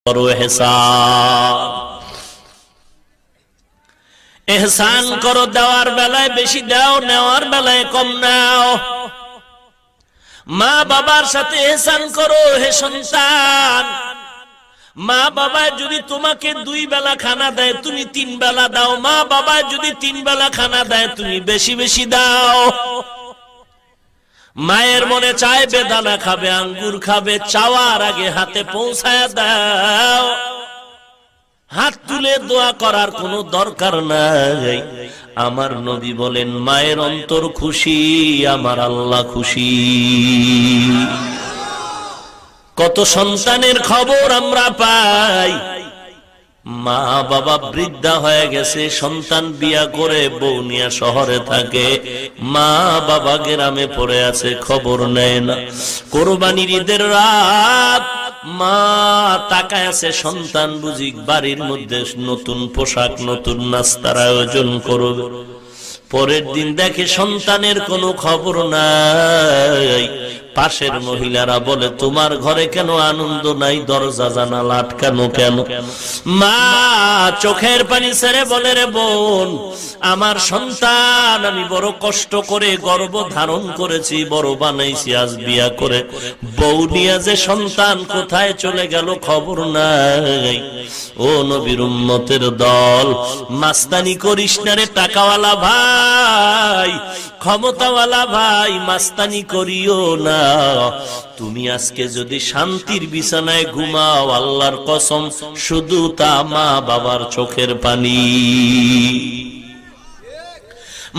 করো এহসান। এহসান করো, দেওয়ার বেলায় বেশি দাও, নেওয়ার বেলায় কম নাও। মা বাবার সাথে এহসান করো হে সন্তান। মা বাবা যদি তোমাকে 2 বেলা খানা দেয় তুমি 3 বেলা দাও। মা বাবা যদি 3 বেলা খানা দেয় তুমি বেশি বেশি দাও। মায়ের মনে চায় বেদানা খাবে, আঙ্গুর খাবে, চাওয়ার আগে হাতে পৌঁছায় দাও। হাত তুলে দোয়া করার কোনো দরকার নাই। আমার নবী বলেন, মায়ের অন্তর খুশি, আমার আল্লাহ খুশি। কত সন্তানের খবর আমরা পাই, মা বাবা বৃদ্ধা হয়ে গেছে, সন্তান বিয়া করে বউ নিয়ে শহরে থাকে, মা বাবা গ্রামে পড়ে আছে, খবর নেয় না। কোরবানির ঈদের রাত মা তাকায় আছে, সন্তান বুঝি বাড়ির মধ্যে নতুন পোশাক, নতুন নাস্তার আয়োজন করবে। পরের দিন দেখে সন্তানের কোনো খবর নাই। পাশের মহিলারা বলে, তোমার ঘরে কেন আনন্দ নাই, দরজা জানালা আটকানো কেন? মা চোখের পানি ছেড়ে বলে, রে বোন, আমার সন্তান আমি বড় কষ্ট করে গর্ভ ধারণ করেছি, বড় বানাইছি, আজ বিয়া করে বউ নিয়ে যে সন্তান কোথায় চলে গেল খবর নাই। ও নবীর উম্মতের দল, মাস্তানি করিস না রে টাকাওয়ালা ভাই, ক্ষমতাওয়ালা ভাই, মাস্তানি করিও না। তুমি আজকে যদি শান্তির বিছানায় ঘুমাও, আল্লাহর কসম শুধু তা মা বাবার চোখের পানি।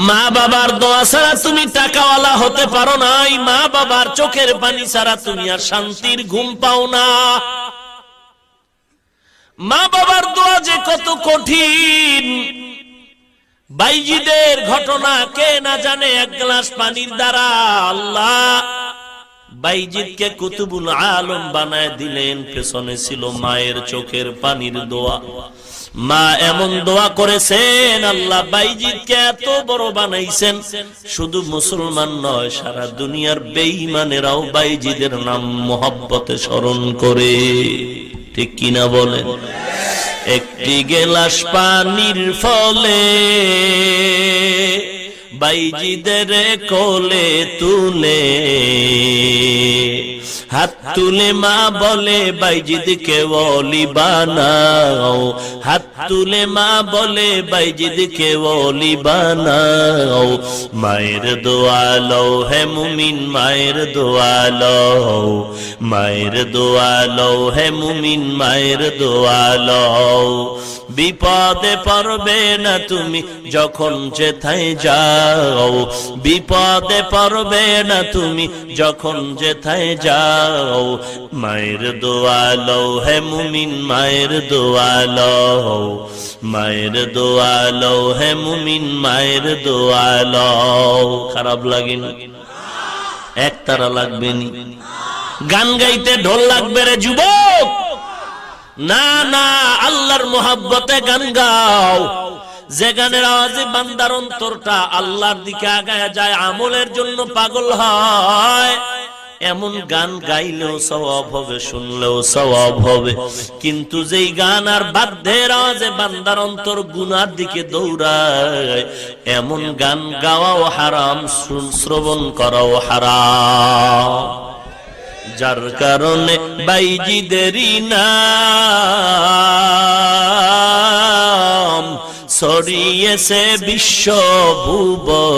মা বাবার দোয়া ছাড়া তুমি টাকাওয়ালা হতে পারো না, মা বাবার চোখের পানি ছাড়া তুমি আর শান্তির ঘুম পাও না। মা বাবার দোয়া যে কত কঠিন, বাইজিদের ঘটনা কে না জানে। 1 গ্লাস পানির দ্বারা আল্লাহ বাইজিদকে কুতুবুল আলম বানায় দিলেন। পেছনে ছিল মায়ের চোখের পানির দোয়া। মা এমন দোয়া করেছেন, আল্লাহ বাইজিদকে এত বড় বানাইছেন। শুধু মুসলমান নয়, সারা দুনিয়ার বেঈমানেরাও বাইজিদের নাম মোহাব্বতে স্মরণ করে। ঠিক কিনা বলেন? একটি গেলাস পানির ফলে বাইজিদের কোলে তুলে, হাত তুলে মা বলে বাইজিদকে ওলি বানাও, হাত তুলে মা বলে বাইজিদকে ওলি বানাও। মায়ের দোয়া লও হে মুমিন, মায়ের দোয়া লও, মায়ের দোয়া লও হে মুমিন, মায়ের দোয়া লও। বিপদে পড়বে না তুমি যখন যেথায় যাও, বিপদে পড়বে না তুমি যখন যেথায় যাও। মায়ের দোয়া লও হে মুমিন, মায়ের দোয়া লও, মায়ের দোয়া লও হে মুমিন, মায়ের দোয়া লও। খারাপ লাগে না? একতারা লাগবে নি? গান গাইতে ঢোল লাগবে রে যুবক? না না, আল্লাহর মোহাব্বতে গান গাও। যে গানের আওয়াজে বান্দার অন্তরটা আল্লাহর দিকে আগায় যায়, আমলের জন্য পাগল হয়, এমন গান গাইলেও সওয়াব হবে, শুনলেও সওয়াব হবে। কিন্তু যেই গান আর বাদ্যের আওয়াজে বান্দার অন্তর গুনার দিকে দৌড়ায়, এমন গান গাওয়াও হারাম, শ্রবণ করাও হারাম। যার কারণে বাইজিদেরই নাম ছড়িয়েছে বিশ্বভুবন।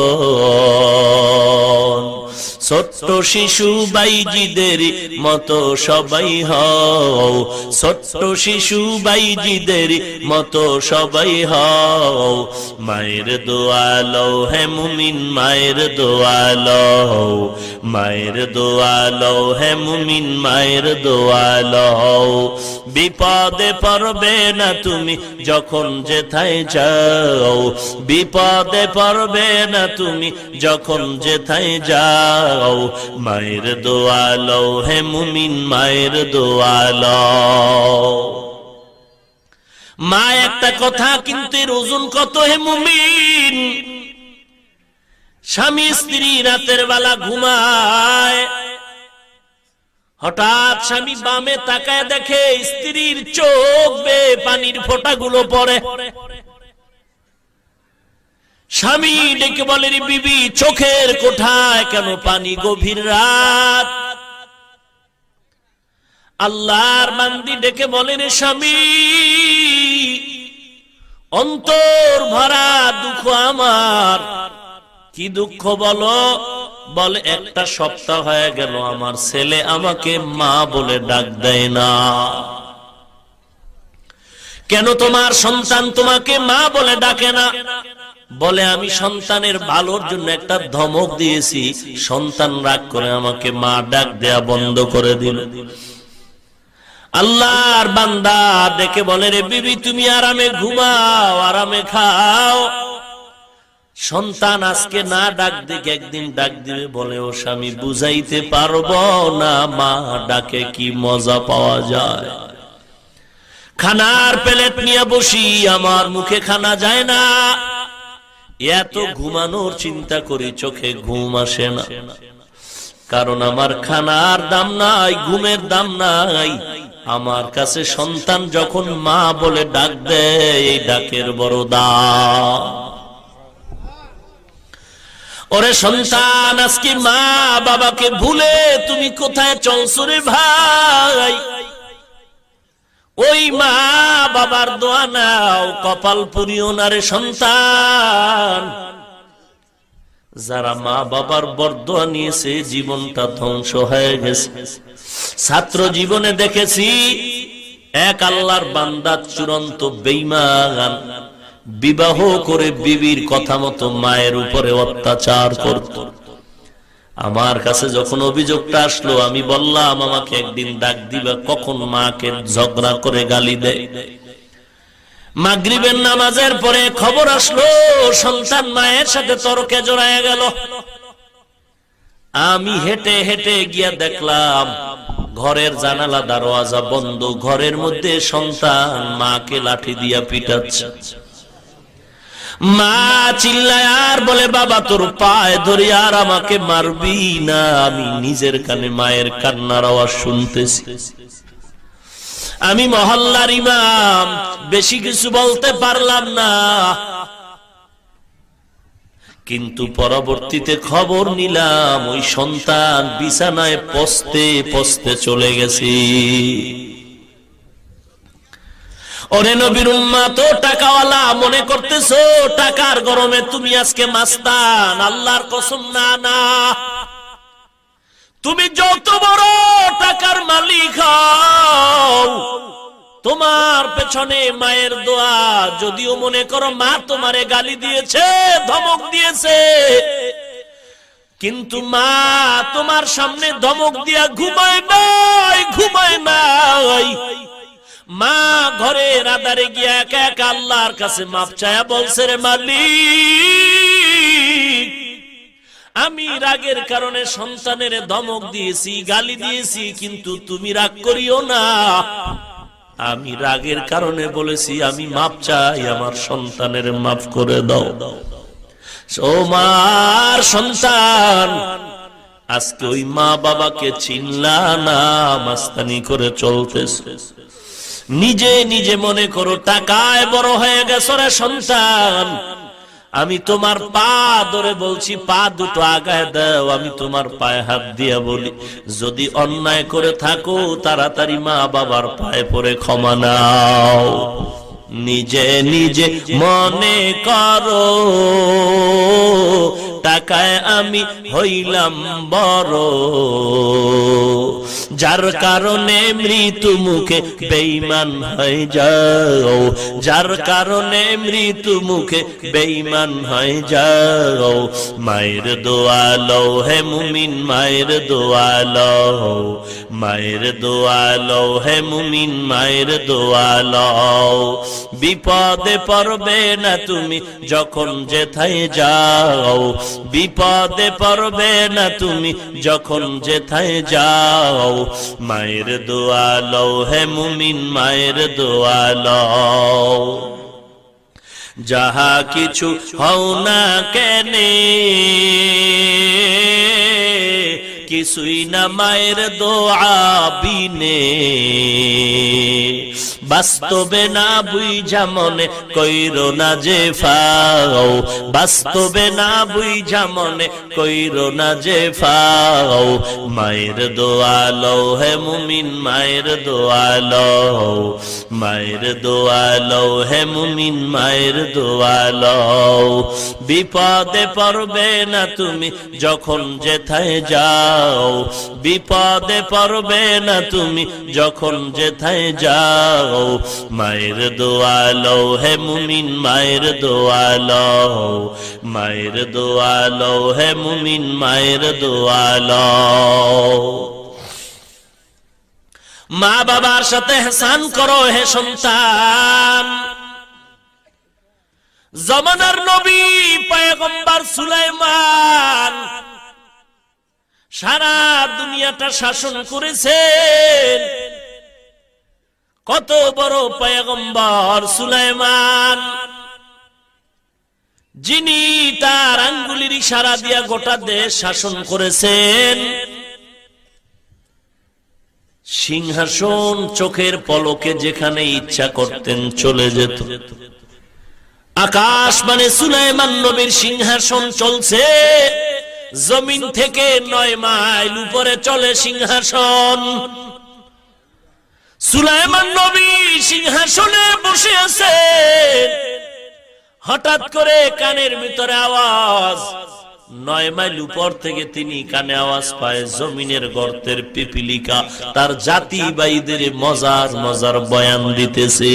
ছোট্ট শিশু বাইজিদের মতো সবাই হও, ছোট্ট শিশু বাইজিদের মতো সবাই হও। মায়ের দোয়া লও হে মুমিন, মায়ের দোয়া লও, মায়ের দোয়া লও হে মুমিন, মায়ের দোয়া লও। বিপদে পড়বে না তুমি যখন যেথায় যাও, বিপদে পড়বে না তুমি যখন যেথায় যাও। মায়ের দোয়া লও হে মুমিন, মায়ের দোয়া লও। মা একটা কথা, কিন্তু এর ওজন কত হে মুমিন। স্বামী স্ত্রী রাতের বেলা ঘুমায়, হঠাৎ স্বামী বামে তাকায় দেখে স্ত্রীর চোখ বেয়ে পানির ফোঁটাগুলো পড়ে। স্বামী ডেকে বলে, রে বিবি, চোখের কোঠায় কেন পানি? গভীর রাত। আল্লাহর বান্দি ডেকে বলে, রে স্বামী, অন্তর ভরা দুঃখ আমার। কি দুঃখ বলো? বলে, একটা সপ্তাহ হয়ে গেল আমার ছেলে আমাকে মা বলে ডাক দেয় না। কেন তোমার সন্তান তোমাকে মা বলে ডাকে না? বলে, আমি সন্তানের ভালোর জন্য একটা ধমক দিয়েছি, সন্তান রাগ করে আমাকে মা ডাক দেয়া বন্ধ করে দিল। আল্লাহর বান্দা ডেকে বলে, রে বিবি, তুমি আরামে ঘুমাও, আরামে খাও। সন্তান আজকে না ডাক দিকে একদিন ডাক দিবে। বলে, ও স্বামী, বুঝাইতে পারবো না মা ডাকে কি মজা পাওয়া যায়। খানার প্লেট নিয়ে বসি, আমার মুখে খানা যায় না। এত ঘুমানোর চিন্তা করি, চোখে ঘুম আসে না। কারণ আমার খানার দাম নাই, ঘুমের দাম নাই। আমার কাছে সন্তান যখন মা বলে ডাক দেয়, এই ডাকের বড় দাম। ওরে সন্তান, আজকে মা বাবাকে ভুলে তুমি কোথায় চলছো রে ভাই? ওই মা বাবার দোয়া নাও, কপাল পুরিও না রে সন্তান। যারা মা বাবার বরদোয়া নিয়েছে জীবনটা ধ্বংস হয়ে গেছে। ছাত্র জীবনে দেখেছি এক আল্লাহর বান্দা চূড়ান্ত বেঈমান, বিবাহ করে বিবির কথা মতো মায়ের উপরে অত্যাচার করত। আমার কাছে যখন অভিযোগটা আসলো, আমি বললাম, আমাকে একদিন ডাক দিবা। কখন মাকে ঝগড়া করে গালি দেয়। মাগরিবের নামাজের পরে খবর আসলো সন্তান মায়ের সাথে তর্কে জড়ায় গেল। আমি হেঁটে হেঁটে গিয়া দেখলাম ঘরের জানালা দরওয়াজা বন্ধ, ঘরের মধ্যে সন্তান মাকে লাঠি দিয়া পিটাচ্ছে। মা চিল্লায় আর বলে, বাবা তোর পায়ে ধরি, আর আমাকে মারবি না। আমি নিজের কানে মায়ের কান্নার আওয়াজ শুনতেছি। আমি মহল্লার ইমাম, বেশি কিছু বলতে পারলাম না। কিন্তু পরবর্তীতে খবর নিলাম ওই সন্তান বিছানায় পচতে পচতে চলে গেছে। ওরে নবীর উম্মত, টাকাওয়ালা মনে করতেছো টাকার গরমে তুমি আজকে মাস্তান? আল্লাহর কসম, না না। তুমি যত বড় টাকার মালিক হও, তোমার পেছনে মায়ের দোয়া। যদিও মনে করো মা তোমারে গালি দিয়েছে, ধমক দিয়েছে, কিন্তু মা তোমার সামনে ধমক দিয়া ঘুমায় নাই, ঘুমায় নাই। মা ঘরের আধারে গিয়া একা একা আল্লাহর কাছে মাপ চায়া বলছে, রে মালিক, আমি রাগের কারণে সন্তানের ধমক দিয়েছি, গালি দিয়েছি, কিন্তু তুমি রাগ করিও না। আমি রাগের কারণে বলেছি, আমি মাপ চাই, আমার সন্তানের মাফ করে দাও। ও মার সন্তান, আজকে ওই মা বাবাকে চিনলা না, মাস্তানি করে চলতেছে। নিজে নিজে মনে করো টাকায় বড় হয়ে গেছো রে সন্তান। আমি তোমার পা ধরে বলছি, পা দুটো আগায় দাও। আমি তোমার পায়ে হাত দিয়া বলি, যদি অন্যায় করে থাকো তাড়াতাড়ি মা বাবার পায়ে পড়ে ক্ষমা নাও। নিজে নিজে মনে করো টাকায় আমি হইলাম বড়, যার কারণে মৃত্যু মুখে বেঈমান হয়ে যাও, যার কারণে মৃত্যু মুখে বেঈমান হয়ে যাও। মায়ের দোয়া লও হে মুমিন, মায়ের দোয়া লও, মায়ের দোয়া লও হে মুমিন, মায়ের দোয়া লও। বিপদে পড়বে না তুমি যখন যেথায় যাও, বিপদে পড়বে না তুমি যখন যেথায় যাও। মায়ের দোয়া লও হে মুমিন, মায়ের দোয়া লও। যাহা কিছু হও না কেনে কিছুই না মায়ের দোয়া বিনে, বাস্তবে না বুঝা মনে কইরো না যে ফাও, বাস্তবে না বুঝা মনে কইরো না যে ফাও, মায়ের দোয়া লও হে মুমিন, মায়ের দোয়া লও, মায়ের দোয়া লও হে মুমিন, মায়ের দোয়া লও। বিপদে পড়বে না তুমি যখন যেথায় যাও, বিপদে পড়বে না তুমি যখন যেথায় যাও, মায়ের দোয়া লও হে মুমিন, মায়ের দোয়া লও, মায়ের দোয়া লও হে মুমিন, মায়ের দোয়া লও। মা বাবার সাথে ইহসান করো হে সন্তান। জমানার নবী পয়গম্বর সুলাইমান সারা দুনিয়াটা শাসন করেছেন। কত বড় পয়গম্বর সুলাইমান, যিনি তার আঙ্গুলের ইশারা দিয়া গোটা দেশ শাসন করেছেন। সিংহাসন চোখের পলকে যেখানে ইচ্ছা করতেন চলে যেত। আকাশ মানে সুলাইমান নবীর সিংহাসন চলছে, জমিন থেকে 9 মাইল উপরে চলে সিংহাসন। সুলাইমান নবী সিংহাসনে বসে আছেন, হঠাৎ করে কানের ভিতরে আওয়াজ। 9 মাইল উপর থেকে তিনি কানে আওয়াজ পায়, জমিনের গর্তের পিপিলিকা তার জাতি ভাইদের মজার মজার বয়ান দিতেছে।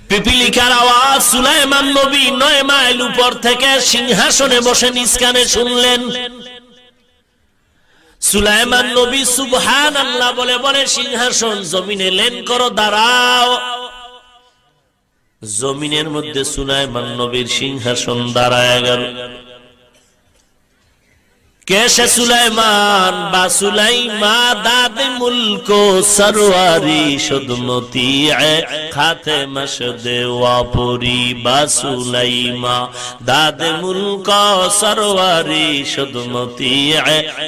পিপিলিকার আওয়াজ সুলাইমান নবী 9 মাইল উপর থেকে সিংহাসনে বসে নিজ কানে শুনলেন। সুলাইমান নবী সুবহানাল্লাহ বলে বলে সিংহাসন জমিনে লেন করো, দাঁড়াও। জমিনের মধ্যে সুলাইমান নবীর সিংহাসন দাঁড়ায় গেল। कैसे सुलाइमान बा सुलाइमा दाद मुल्को सरवारी शुदमती खाते मशदे वापुरी बा सुलाइमा दाद मुल्को सरवारी शुदमती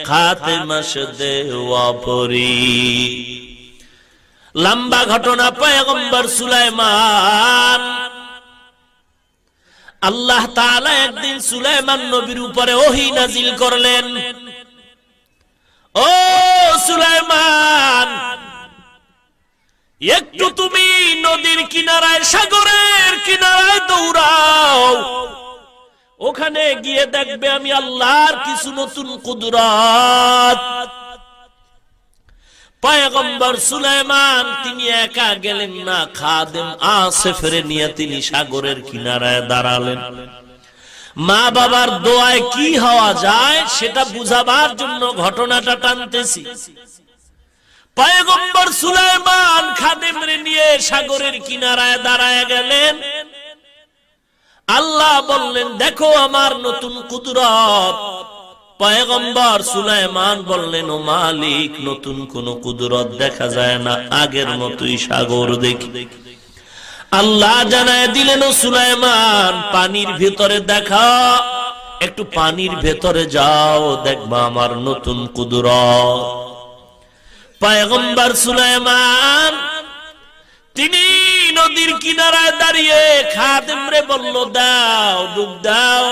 खाते मशदे वापुरी। लंबा घटना पैगंबर सुलाइमान আল্লাহ তাআলা একদিন সুলাইমান নবীর উপরে ওহী নাজিল করলেন। ও সুলাইমান, একটু তুমি নদীর কিনারায় সাগরের কিনারায় দৌড়াও, ওখানে গিয়ে দেখবে আমি আল্লাহর কিছু নতুন কুদরত। পয়গম্বর সুলাইমান তিনি একা গেলেন না, খাদেম আসিফরে নিয়ে তিনি সাগরের কিনারায় দাঁড়ালেন। মা বাবার দোয়ায় কি হওয়া যায় সেটা বুঝাবার জন্য ঘটনাটা টানতেছি। পয়গম্বর সুলাইমান খাদেমরে নিয়ে সাগরের কিনারায় দাঁড়ায় গেলেন। আল্লাহ বললেন, দেখো আমার নতুন কুদরত। পয়গম্বর সুলাইমান বললেন, ও মালিক, নতুন কোন কুদরত দেখা যায় না, আগের মতোই সাগর দেখি। আল্লাহ জানায় দিলেন, ও সুলাইমান, পানির ভিতরে দেখা, একটু পানির ভেতরে যাও, দেখবা আমার নতুন কুদরত। পয়গম্বর সুলাইমান তিনি নদীর কিনারায় দাঁড়িয়ে খাদেমরে বলল, দাও ডুব দাও,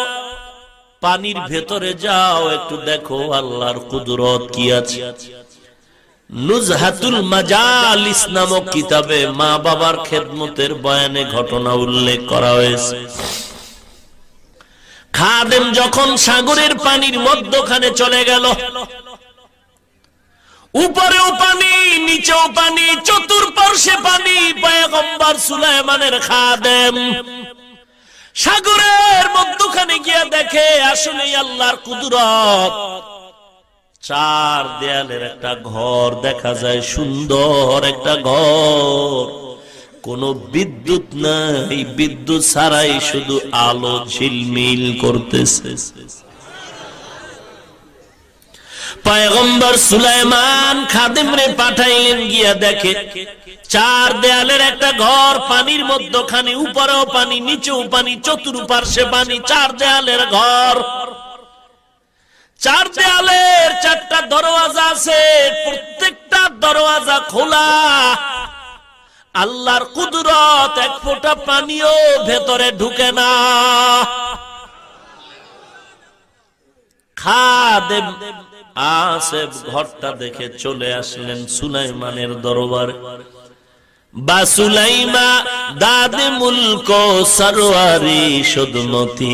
পানির ভেতরে যাও, একটু দেখো আল্লাহর কুদরত কি আছে। নুজহাতুল মাজালিস নামক কিতাবে মা বাবার খেদমতের বয়ানে ঘটনা উল্লেখ করা হয়েছে। খাদেম যখন সাগরের পানির মধ্যখানে চলে গেল, উপরেও পানি নিচেও পানি, চতুর্পার্শ্বে পানি। পয়গম্বর সুলাইমানের খাদেম সাগরের মধ্যখানে গিয়ে দেখে আসলে আল্লাহর কুদরত। চার দেয়ালের একটা ঘর দেখা যায়, সুন্দর একটা ঘর, কোন বিদ্যুৎ নাই, বিদ্যুৎ ছাড়াই শুধু আলো ঝিলমিল করতেছে। পয়গম্বর সুলাইমান খাদেমরে পাঠাইলেন, গিয়া দেখে চার দেয়ালের একটা ঘর, পানির মধ্যখানে, উপরেও পানি নিচেও পানি, চতুর্পার্শ্বে পানি, চার দেয়ালের ঘর। চার দেয়ালের চারটা দরওয়াজা আছে, প্রত্যেকটা দরওয়াজা খোলা। আল্লাহর কুদরত, এক ফোঁটা পানিও ভেতরে ঢুকে না। খাদেম আসেফ ঘরটা দেখে চলে আসলেন সুলাইমানের দরবারে। বা সুলাইমা দাদে মুলক সরওয়ারি শুদমতি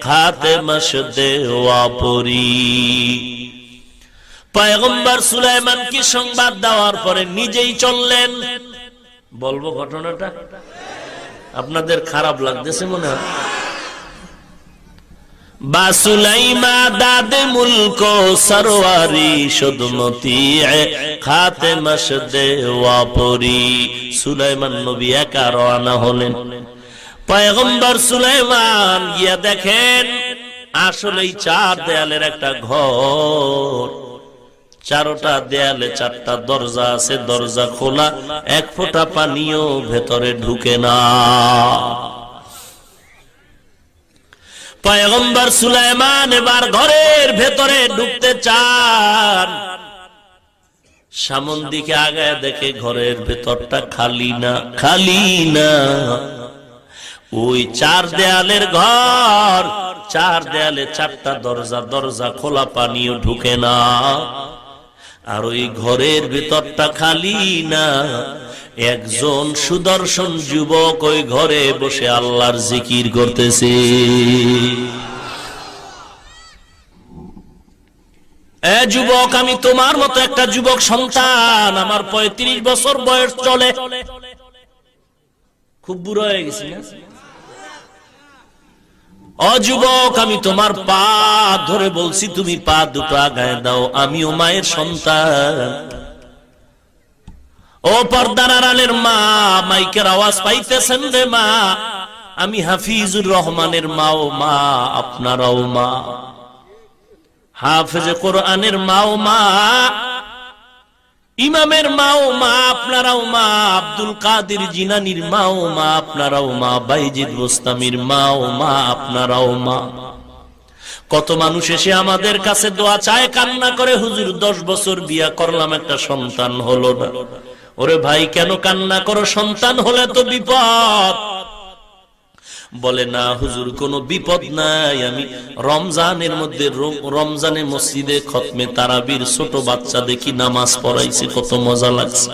খাতেমশ দেওয়াপুরি। পয়গম্বর সুলাইমান কি সংবাদ দেওয়ার পরে নিজেই চললেন। বলবো ঘটনাটা, আপনাদের খারাপ লাগতেছে মনে হয়। বা সুলাইমা দাদে মুলক সরওয়ারি শুদমতি খাতেমশ দেওয়াপুরি। সুলাইমান নবী একা রওনা হলেন। পয়গম্বর সুলাইমান গিয়া দেখেন আসলেই চার দেয়ালের একটা ঘর, চারটা দেয়ালে চারটা দরজা আছে, দরজা খোলা, এক ফোঁটা পানিও ভেতরে ঢুকে না। পয়গম্বর সুলাইমান এবার ঘরের ভেতরে ঢুকতে চান, সামন দিকে আগায় দেখে ঘরের ভেতরটা খালি না, খালি না। ওই চার দেয়ালের ঘর, চার দেয়ালে চারটা দরজা, দরজা খোলা, পানিও ঢুকে না। আর ওই ঘরের ভেতরটা খালি না। একজন সুদর্শন যুবক ওই ঘরে বসে আল্লাহর জিকির করতেছে। এ যুবক, আমি তোমার মতো একটা যুবক সন্তান, আমার 35 বছর বয়স চলে। খুব বুড়ো হয়ে গেছি না? ও যুবক, আমি তোমার পা ধরে বলছি, তুমি পা দুটো আগায় দাও, আমিও মায়ের সন্তান। ও পর্দার আড়ালের মা, মাইকের আওয়াজ পাইতেছেন রে মা, আমি হাফিজুর রহমানের মাও মা, আপনারাও মা। হাফেজে কোরআনের মাও মা, ইমামের মাও মা, আপনারাও মা। আব্দুল কাদের জিলানীর মাও মা, আপনারাও মা। বাইজিদ বোস্তামির মাও মা, আপনারাও মা। কত মানুষ এসে আমাদের কাছে দোয়া চায়, কান্না করে, হুজুর 10 বছর বিয়া করলাম, একটা সন্তান হলো না। ওরে ভাই, কেন কান্না করো? সন্তান হলে তো বিপদ। বলে না হুজুর, কোনো বিপদ নাই, আমি রমজানের মধ্যে, রমজানে মসজিদে খতমে তারাবির ছোট বাচ্চা দেখি নামাজ পড়াইছে, কত মজা লাগছে।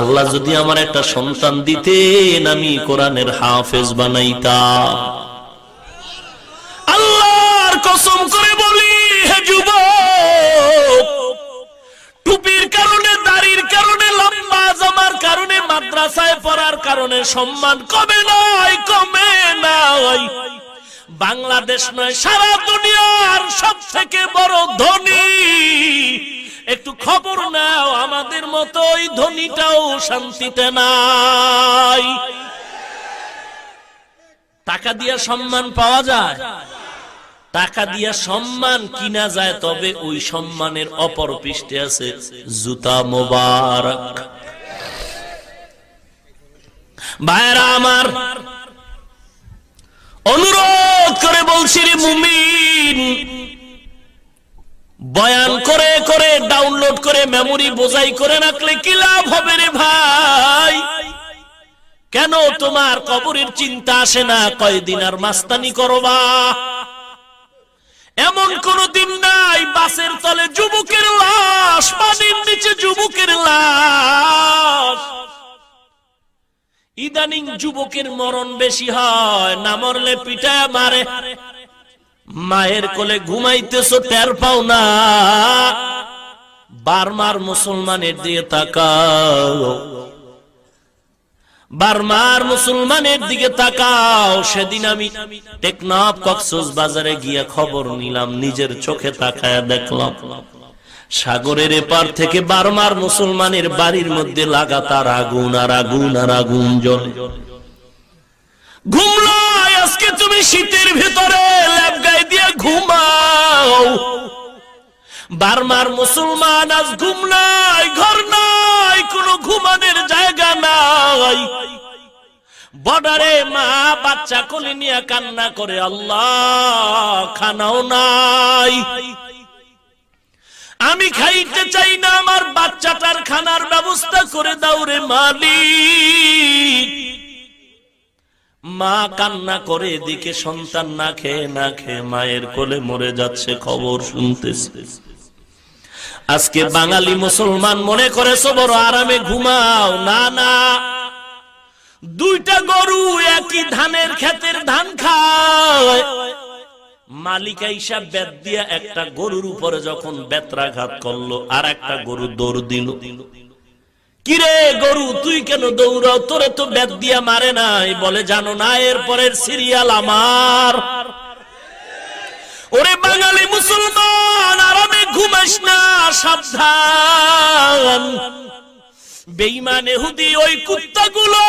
আল্লাহ যদি আমার একটা সন্তান দিতেন, আমি কোরআনের হাফেজ বানাইতাম। আল্লাহর কসম করে বলি, হে যুবক, টুপির কারণে, দাড়ির কারণে, লম্বা জামার কারণে, মাদ্রাসায় পড়ার কারণে সম্মান কমে নাই, কমে নাই। বাংলাদেশ নয়, সারা দুনিয়ার সব থেকে বড় ধনী। একটু খবর নাও, আমাদের মতো ওই ধনীটাও শান্তিতে নাই। টাকা দিয়া সম্মান পাওয়া যায়, টাকা দিয়া সম্মান কিনা যায়, তবে ওই সম্মানের অপর পৃষ্ঠে আছে জুতা মোবারক। ভাইরা আমার, অনুরোধ করে বলছি রে মুমিন, বয়ান করে করে, ডাউনলোড করে, মেমোরি বোঝাই করে রাখলে কি লাভ হবে রে ভাই? কেন তোমার কবরের চিন্তা আসে না? কয়দিন আর মাস্তানি করবা? এমন কোন দিন নাই বাসের তলে যুবকের লাশ, পানির নিচে যুবকের লাশ। ইদানিং যুবকের মরণ বেশি হয়, না মরলে পিটায় মারে। মায়ের কোলে ঘুমাইতেছো, টের পাও না। বার্মার মুসলমানের দিকে তাকাও, বার্মার মুসলমানের দিকে তাকাও। সেদিন আমি টেকনাফ কক্সবাজারে গিয়ে খবর নিলাম, নিজের চোখে তাকায়া দেখলাম সাগরের এপার থেকে বার্মার মুসলমানের বাড়ির মধ্যে লাগাতার আগুন আর আগুন আর আগুন জ্বলে। ঘুমলো আজকে তুমি শীতের ভিতরে ল্যাব গায়ে দিয়ে ঘুমাও। বার্মার মুসলমান আজ ঘুম নাই, ঘর নাই, কোনো ঘুমানোর জায়গা নাই। বর্ডারে মা বাচ্চা কোলে নিয়ে কান্না করে, আল্লাহ খানাও নাই। আমি খাইতে চাই না, আমার বাচ্চাটার খানার ব্যবস্থা করে দাও রে মালিক। মা কান্না করে, এদিকে সন্তান না খেয়ে মায়ের কোলে মরে যাচ্ছে, খবর শুনতেছে। আজকে বাঙালি মুসলমান মনে করেছো বড় আরামে ঘুমাও। না না, দুইটা গরু একই ধানের ক্ষেতের ধান খায়। মালিকা হিসাব বেত দিয়া একটা গরুর উপরে যখন বেত্রাঘাত করলো, আর একটা গরু দৌড় দিল। কিরে গরু, তুই কেন দৌড়াও? তোরে তো বেত দিয়া মারে নাই। বলে জানো না, এর পরের সিরিয়াল আমার। ওরে বাঙালি মুসলমান, আরামে ঘুমাস না, সাবধান। বেঈমান ইহুদি ওই কুত্তাগুলো,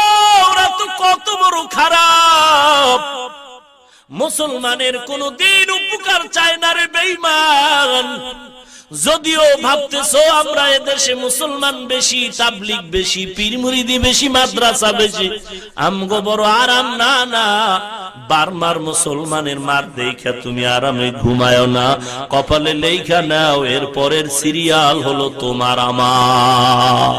ওরা তো কত বড় খারাপ। মুসলমানের কোনদিন উপকার চায় না রে বেঈমান। যদিও ভাবতেছো আমরা এদেশে মুসলমান বেশি, তাবলিগ বেশি, পীর মুরিদি বেশি, মাদ্রাসা বেশি, আমগো বড় আরাম। না না, বারমার মুসলমানের মার দেখা তুমি আরামে ঘুমায়ো না, কপালে লেখা নাও, এর পরের সিরিয়াল হলো তোমার আমার।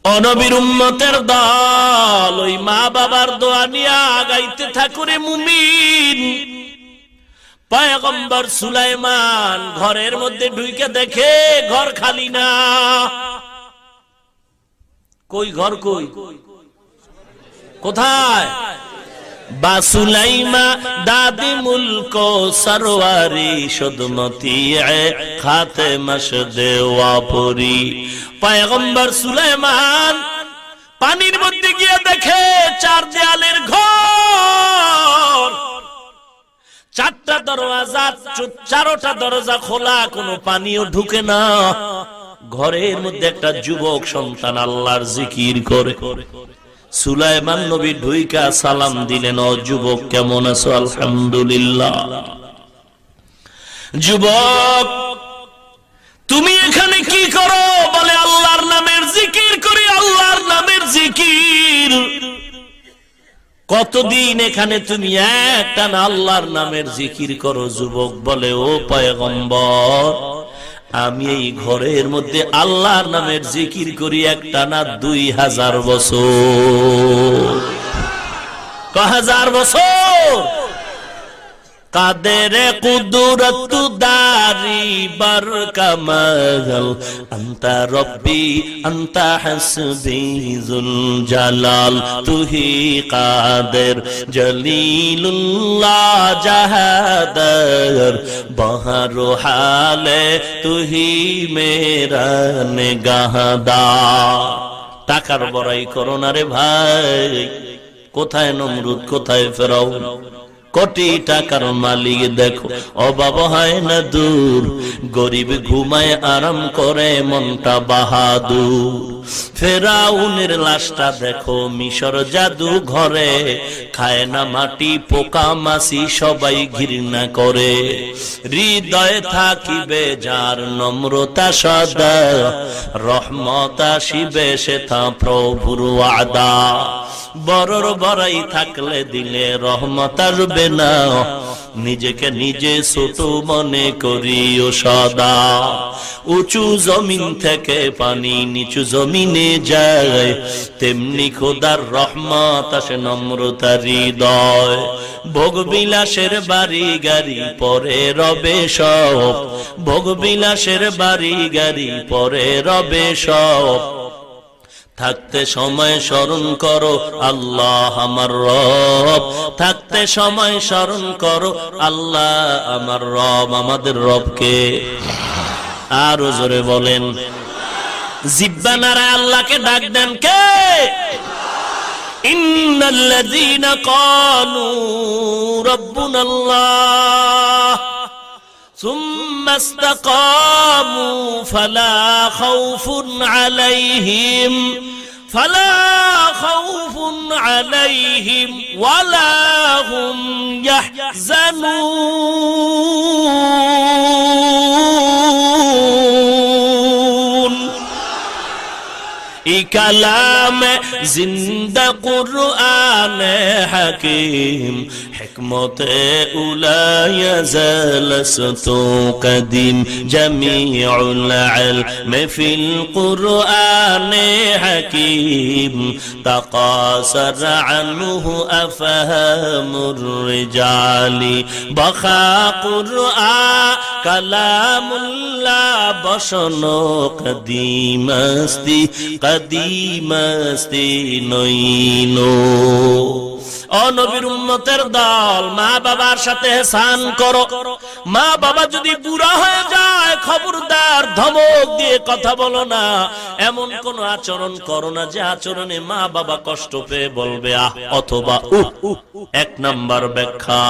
অনবীর উম্মতের দল ওই মা বাবার দোয়া নিয়ে আগাইতে থাকুরে মুমিন। পয়গম্বর সুলাইমান ঘরের মধ্যে ঢুকে দেখে ঘর খালি না। কই ঘর, কই কোথায়? বাসুলাইমা দাদি মুলক সরওয়ারি সুদমতি খাতে মশদে ওয়াপুরি। পয়গম্বর সুলাইমান পানির মধ্যে গিয়ে দেখে চার দেয়ালের ঘর, চারটা দরজা, চারোটা দরজা খোলা, কোনো পানিও ঢুকে না। ঘরের মধ্যে একটা যুবক সন্তান আল্লাহর জিকির করে। সুলাইমান নবী ঢুইকা সালাম দিলেন, ও যুবক কেমন আছো? আলহামদুলিল্লাহ। যুবক তুমি এখানে কি করো? বলে আল্লাহর নামের জিকির করি, আল্লাহর নামের জিকির। কতদিন এখানে তুমি একটানা আল্লাহর নামের জিকির করো? যুবক বলে, ও পয়গম্বর, আমি এই ঘরের মধ্যে আল্লাহর নামের জিকির করি একটানা 2000 বছর। 1000 বছর। কাদের কুদরত দারি বার কামাল, আনতা রব্বি আনতা হাসবি যুল জালাল, তুহি কাদের জলিলুল্লাহ জাহাদার, বহর হালে তুহি মেরা নিগাহদার। টাকার বড়াই করো না রে ভাই। কোথায় নমরুদ, কোথায় ফেরাউন? কোটি টাকার মালিক দেখো, অভাব হয় না দূর। গরিব ঘুমায় আরাম করে, মনটা বাহাদুর। ফেরাউনের লাশটা দেখো, মিশর জাদু ঘরে, খায় না মাটি, পোকা মাছি সবাই ঘৃণা করে। হৃদয়ে থাকিবে যার নম্রতা সদা, রহমত আসিবে সেথা প্রভুর ওয়াদা। বড়র বড়াই থাকলে দিলে রহমত আসবে না, নিজেকে নিজে ছোট মনে করিও সদা। উঁচু জমিন থেকে পানি নিচু জমিনে যায়, তেমনি খোদার রহমত আসে নম্রতার হৃদয়। ভোগবিলাসের বাড়ি গাড়ি পরে রবে সব, ভোগবিলাসের বাড়ি গাড়ি পরে রবে সব। থাকতে সময় স্মরণ করো আল্লাহ আমার রব, থাকতে সময় স্মরণ করো আল্লাহ আমার রব। আমাদের রবকে আরো জোরে বলেন। জিহ্বা নাড়ায় আল্লাহকে ডাক দেন কে? ইন্নাল্লাযীনা ক্বালু রাব্বুনাল্লাহ সুম্মা ইসতাকামু ফালা খাউফুন আলাইহিম ওয়ালা হুম ইয়াহজানুন। কালাম জিন্দা কুরআন হাকিম حكمت أولى يزالست قديم جميع العلم في القرآن حكيم تقاصر عنه أفهام الرجال بخا قرآن كلام الله بشنو قديم استی نইনো ও নবীর উম্মতের দল, মা বাবার সাথে ihsan করো। মা বাবা যদি বুড়া হয়ে যায় খবরদার ধমক দিয়ে কথা বলো না, এমন কোন আচরণ করো না যে আচরণে মা বাবা কষ্ট পেয়ে বলবে আহ অথবা উহ। এক নাম্বার ব্যাখ্যা,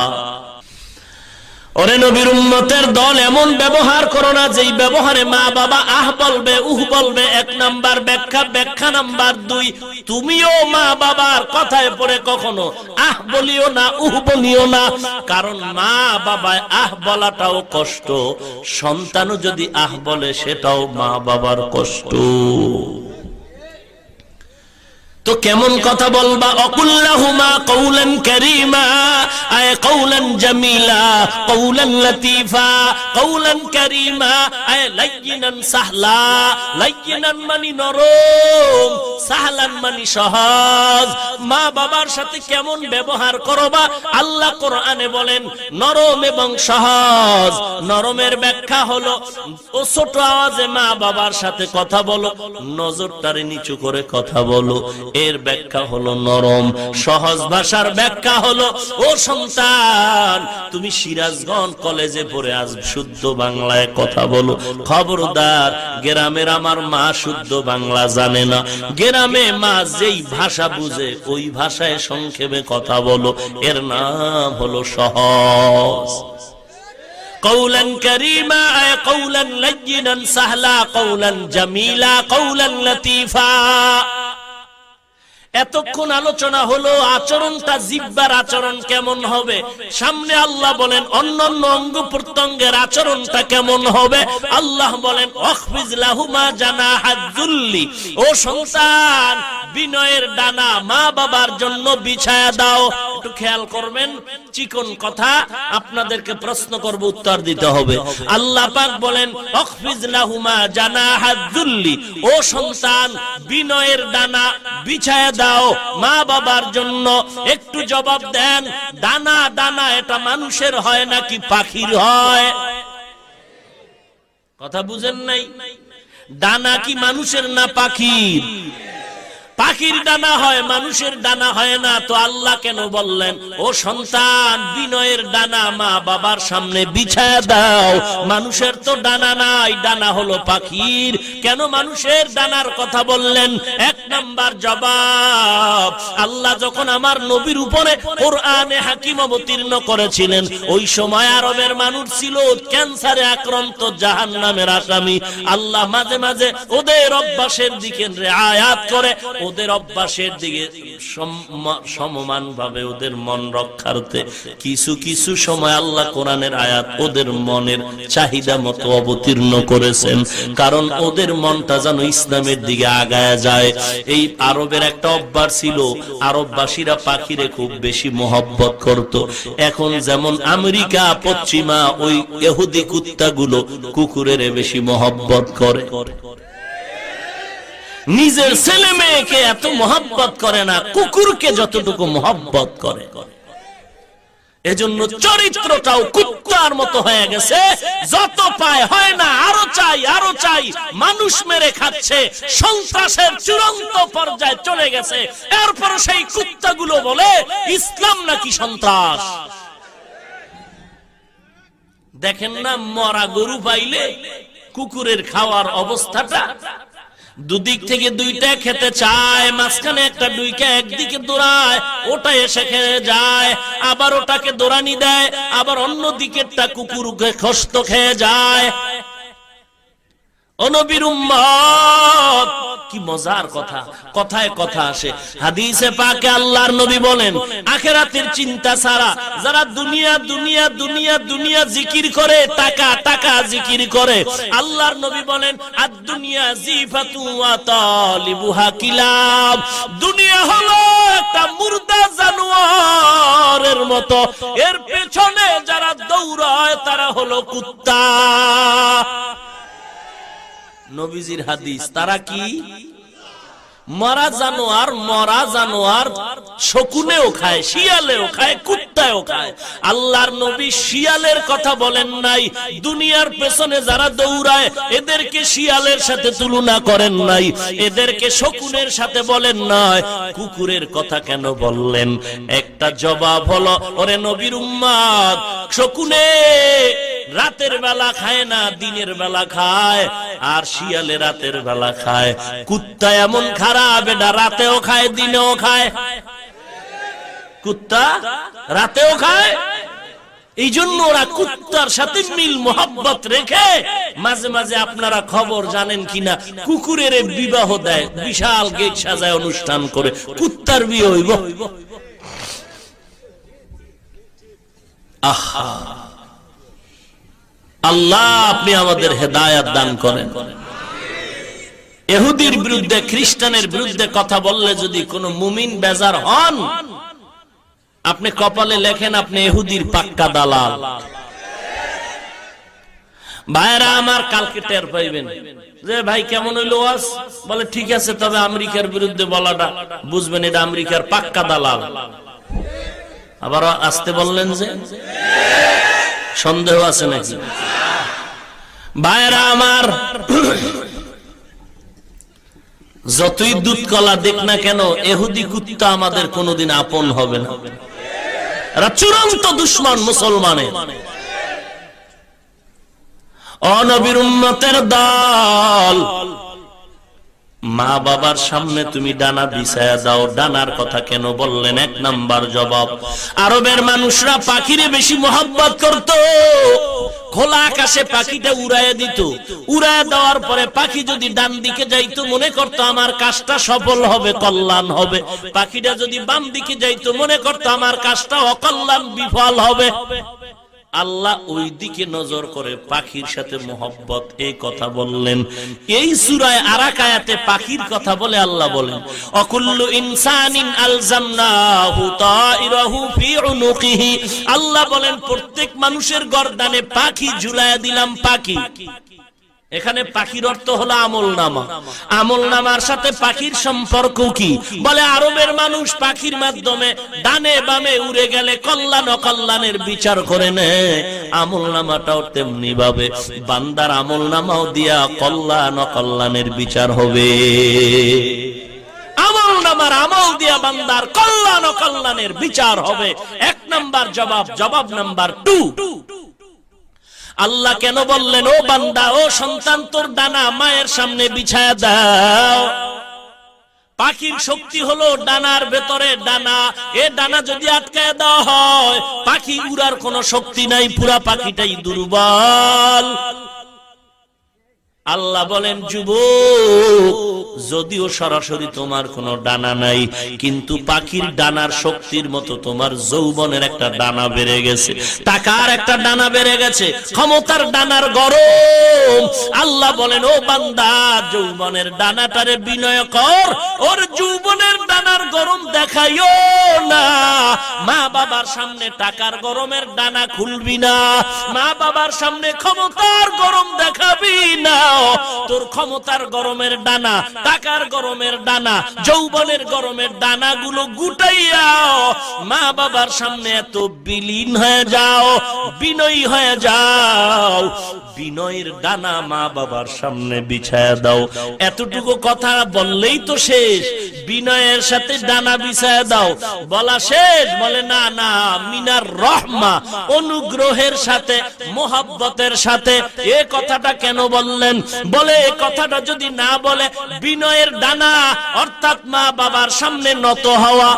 ওরে নবীর উম্মতের দল এমন ব্যবহার করো না যেই ব্যবহারে মা বাবা আহ বলবে উহ বলবে। এক নাম্বার ব্যাখ্যা। ব্যাখ্যা নাম্বার 2, তুমিও মা বাবার কথায় পড়ে কখনো আহ বলিও না উহ বলিও না, কারণ মা বাবায় আহ বলাটাও কষ্ট, সন্তানও যদি আহ বলে সেটাও মা বাবার কষ্ট। তো কেমন কথা বলবা? অকুল্লাহুমা কওলান কারীমা, আয় কওলান জামিলা, কওলান লতীফা, কওলান কারীমা, আয় লাইয়িনান সাহলা। লাইয়িনান মানে নরম, সাহলান মানে সহজ। মা বাবার সাথে কেমন ব্যবহার করবা? আল্লাহ কোরআনে বলেন নরম এবং সহজ। নরমের ব্যাখ্যা হলো ও ছোট আওয়াজে মা বাবার সাথে কথা বলো, নজরটারে নিচু করে কথা বলো, এর ব্যাখ্যা হলো নরম। সহজ ভাষার ব্যাখ্যা হলো ও সন্তান তুমি সিরাজগঞ্জ কলেজে পড়ে আজ শুদ্ধ বাংলায় কথা বলো। খবরদার, গ্রামের আমার মা শুদ্ধ বাংলা জানে না, গ্রামে মা যেই ভাষা বুঝে ওই ভাষায় সংক্ষেপে কথা বলো, এর নাম হলো সহজ। কওলান কারীমা, আয় কওলান লাইয়িনান সাহলা, কওলান জামিলা, কওলান লতীফা। এতক্ষণ আলোচনা হলো আচরণটা, জিহ্বার আচরণ কেমন হবে। সামনে আল্লাহ বলেন অন্যান্য অঙ্গ প্রত্যঙ্গের আচরণটা কেমন হবে। আল্লাহ বলেন ওয়াখফিজ লাহুমা জানাহাজ যুল্লি, ও সন্তান বিনয়ের ডানা মা বাবার জন্য বিছায়া দাও। একটু খেয়াল করবেন, চিকন কথা, আপনাদেরকে প্রশ্ন করব, উত্তর দিতে হবে। আল্লাহ পাক বলেন ওয়াখফিজ লাহুমা জানাহাজ যুল্লি, ও সন্তান বিনয়ের ডানা বিছায়া দাও মা বাবার জন্য। একটু জবাব দেন, ডানা ডানা এটা মানুষের হয় নাকি পাখির হয়? কথা বুঝেন নাই? ডানা কি মানুষের না পাখির? পাখির ডানা হয়, মানুষের ডানা হয় না। তো আল্লাহ কেন বললেন ও সন্তান বিনয়ের ডানা মা বাবার সামনে বিছায়া দাও? মানুষের তো ডানা নাই, ডানা হলো পাখির। কেন মানুষের ডানার কথা বললেন? এক নাম্বার জবাব, আল্লাহ যখন আমার নবীর উপরে কোরআনে হাকিম অবতীর্ণ করেছিলেন, ওই সময় আরবের মানুষ ছিল ক্যান্সারে আক্রান্ত, জাহান্নামের আসামি। আল্লাহ মাঝে মাঝে ওদের অভ্যাসের দিকে রিআয়াত করে, ওদের অভ্যাসের দিকে সমমান ভাবে ওদের মন রক্ষার্থে কিছু কিছু সময় আল্লাহ কোরআনের আয়াত ওদের মনের চাহিদা মতো অবতীর্ণ করেছেন, কারণ ওদের মনটা যেন ইসলামের দিকে আগায় যায়। এই আরবের একটা অভ্যাস ছিল, আরববাসীরা পাখিরে খুব বেশি মহব্বত করত। এখন যেমন আমেরিকা পশ্চিমা ওই ইহুদি কুত্তাগুলো কুকুরের বেশি মহব্বত করে। নিজের ছেলে মেয়েকে এত মহব্বত করে না, কুকুরকে যতটুকু মহব্বত করে। এজন্য চরিত্রটাও কুত্তার মতো হয়ে গেছে, যত পায় হয় না, আরো চাই আরো চাই, মানুষ মেরে খাচ্ছে, সন্ত্রাসের চূড়ান্ত পর্যায়ে চলে গেছে। এরপর সেই কুত্তাগুলো বলে ইসলাম নাকি সন্ত্রাস। দেখেন না, মরা গরু পাইলে কুকুরের খাওয়ার অবস্থাটা, দুদিক থেকে দুইটা খেতে চায়, মাঝখানে একটা ডুইকা একদিকে দৌড়ায়, ওটা এসে খেয়ে যায়, আবার ওটাকে দৌড়ানি দেয়, আবার অন্য দিকেরটা কুকুরকে খস্ত খেয়ে যায়। ও নবীর উম্মত, কি মজার কথা, কথায় কথা আসে। হাদিসে পাকে আল্লাহর নবী বলেন, আখিরাতের চিন্তা ছাড়া যারা দুনিয়া দুনিয়া দুনিয়া দুনিয়া জিকির করে, টাকা টাকা জিকির করে, আল্লাহর নবী বলেন আদ-দুনিয়া জিফাতু ওয়া তালিবুহা কিলাব, দুনিয়া হলো একটা মুর্দা জানোয়ারের মতো, এর পেছনে যারা দৌড়ায় তারা হলো কুত্তা। নবীজির হাদিস, তারা কি? মরা জানোয়ার, মরা জানোয়ার শকুনেও খায়, শিয়ালেও খায়, কুত্তাও খায়। আল্লাহর নবী শিয়ালের কথা বলেন নাই, দুনিয়ার পেছনে যারা দৌড়ায় এদেরকে শিয়ালের সাথে তুলনা করেন নাই, এদেরকে শকুনের সাথে বলেন নাই। কুকুরের কথা কেন বললেন? একটা জবাব হলো, ওরে নবীর উম্মত, শকুনে রাতের বেলা খায় না, দিনের বেলা খায়, আর শিয়ালে রাতের বেলা খায়। কুত্তা এমন খারাপ, এটা রাতেও খায় দিনেও খায়। কুত্তা রাতেও খায়, এই জন্য ওরা কুত্তার সাথে মিল মোহাব্বত রেখে মাঝে মাঝে, আপনারা খবর জানেন কিনা, কুকুরের বিবাহ দেয়, বিশাল গেট সাজায় অনুষ্ঠান করে, কুত্তার বিয়ে হইব। আহা, আল্লাহ আপনি আমাদের হেদায়েত দান করেন। ইহুদির বিরুদ্ধে, খ্রিস্টানের বিরুদ্ধে কথা বললে যদি কোনো মুমিন বেজার হন, আপনি কপালে লেখেন আপনি ইহুদির পাক্কা দালাল। ভাইরা আমার, কালকে টের পাইবেন যে ভাই কেমন হইলো ওয়াজ, বলে ঠিক আছে, তবে আমেরিকার বিরুদ্ধে বলাটা বুঝবেন এটা আমেরিকার পাক্কা দালাল। আবার আসতে বললেন যে সন্দেহ আছে নাকি? ভাইরা আমার, যতই দুধ কলা দেখ না কেন, ইহুদি কুত্তা আমাদের কোনোদিন আপন হবে না। এরা চূড়ান্ত দুশমন মুসলমানের। ও নবীর উম্মতের দল, মা বাবার সামনে তুমি ডানা বিছায়া দাও। ডানার কথা কেন বললেন? এক নাম্বার জবাব, আরবের মানুষরা পাখিরে বেশি মোহাব্বত করত। খোলা আকাশে পাখিটা উড়াইয়া দিত, উড়াইয়া দেওয়ার পরে পাখি যদি ডান দিকে যাইতো মনে করতো আমার কাজটা সফল হবে, কল্যাণ হবে। পাখিটা যদি বাম দিকে যাইতো মনে করতো আমার কাজটা অকল্যাণ, বিফল হবে। আল্লাহ ওই দিকে নজর করে পাখির সাথে মোহব্বত, এই কথা বললেন। এই সূরায় আরাক আয়াতে পাখির কথা বলে আল্লাহ বলেন, অকুল্লু ইনসানিন আলজামনাহু তাইরাহু ফি উনুকিহি, আল্লাহ বলেন প্রত্যেক মানুষের গর্দানে পাখি ঝুলায়া দিলাম। পাখি, এখানে পাখির অর্থ হলো আমলনামা। আমলনামার সাথে পাখির সম্পর্ক কি? বলে আরবের মানুষ পাখির মাধ্যমে ডানে বামে উড়ে গেলে কল্যাণ অকল্যাণের বিচার করে নেয়। আমলনামাটাও তেমনি ভাবে বান্দার আমলনামাও দিয়া কল্যাণ অকল্যাণের বিচার হবে। আমলনামার আমল দিয়া বান্দার কল্যাণ অকল্যাণের বিচার হবে। এক নাম্বার জবাব। জবাব নাম্বার 2, আল্লাহ কেন বললেন ও বান্দা, ও সন্তান, তোর ডানা মায়ের সামনে বিছায়া দাও। পাখির শক্তি হলো ডানার ভেতরে ডানা। এ ডানা যদি আটকায় দেওয়া হয়, পাখি উড়ার কোনো শক্তি নাই, পুরা পাখিটাই দুর্বল। আল্লাহ বলেন, যুবক, যদিও সরাসরি তোমার কোনো ডানা নাই, কিন্তু পাখির ডানার শক্তির মতো তোমার যৌবনের একটা ডানা বেড়ে গেছে, টাকার একটা ডানা বেড়ে গেছে, ক্ষমতার ডানার গরম। আল্লাহ বলেন, ও বান্দা, যৌবনের ডানাটারে বিনয় কর, ওর যৌবনের ডানার গরম দেখাইও না। মা বাবার সামনে টাকার গরমের ডানা খুলবি না, মা বাবার সামনে ক্ষমতার গরম দেখাবি না। তোর ক্ষমতার গরমের ডানা, টাকার গরমের ডানা, যৌবনের গরমের ডানা গুলো গুটাইয়া মা বাবার সামনে এত বিলীন হয়ে যাও, বিনয়ী হয়ে যাও। বিনয়ের ডানা মা বাবার সামনে বিছায়া দাও। এতটুকু কথা বললেই তো শেষ। বিনয়ের সাথে ডানা বিছায়া দাও। বলা শেষ, বলে না না, মিনার রহমা, অনুগ্রহের সাথে, মোহাব্বতের সাথে। এই কথাটা কেন বললেন? বলে এই কথাটা যদি না বলে, বিনয়ের ডানা অর্থাৎ মা বাবার সামনে নত হওয়া,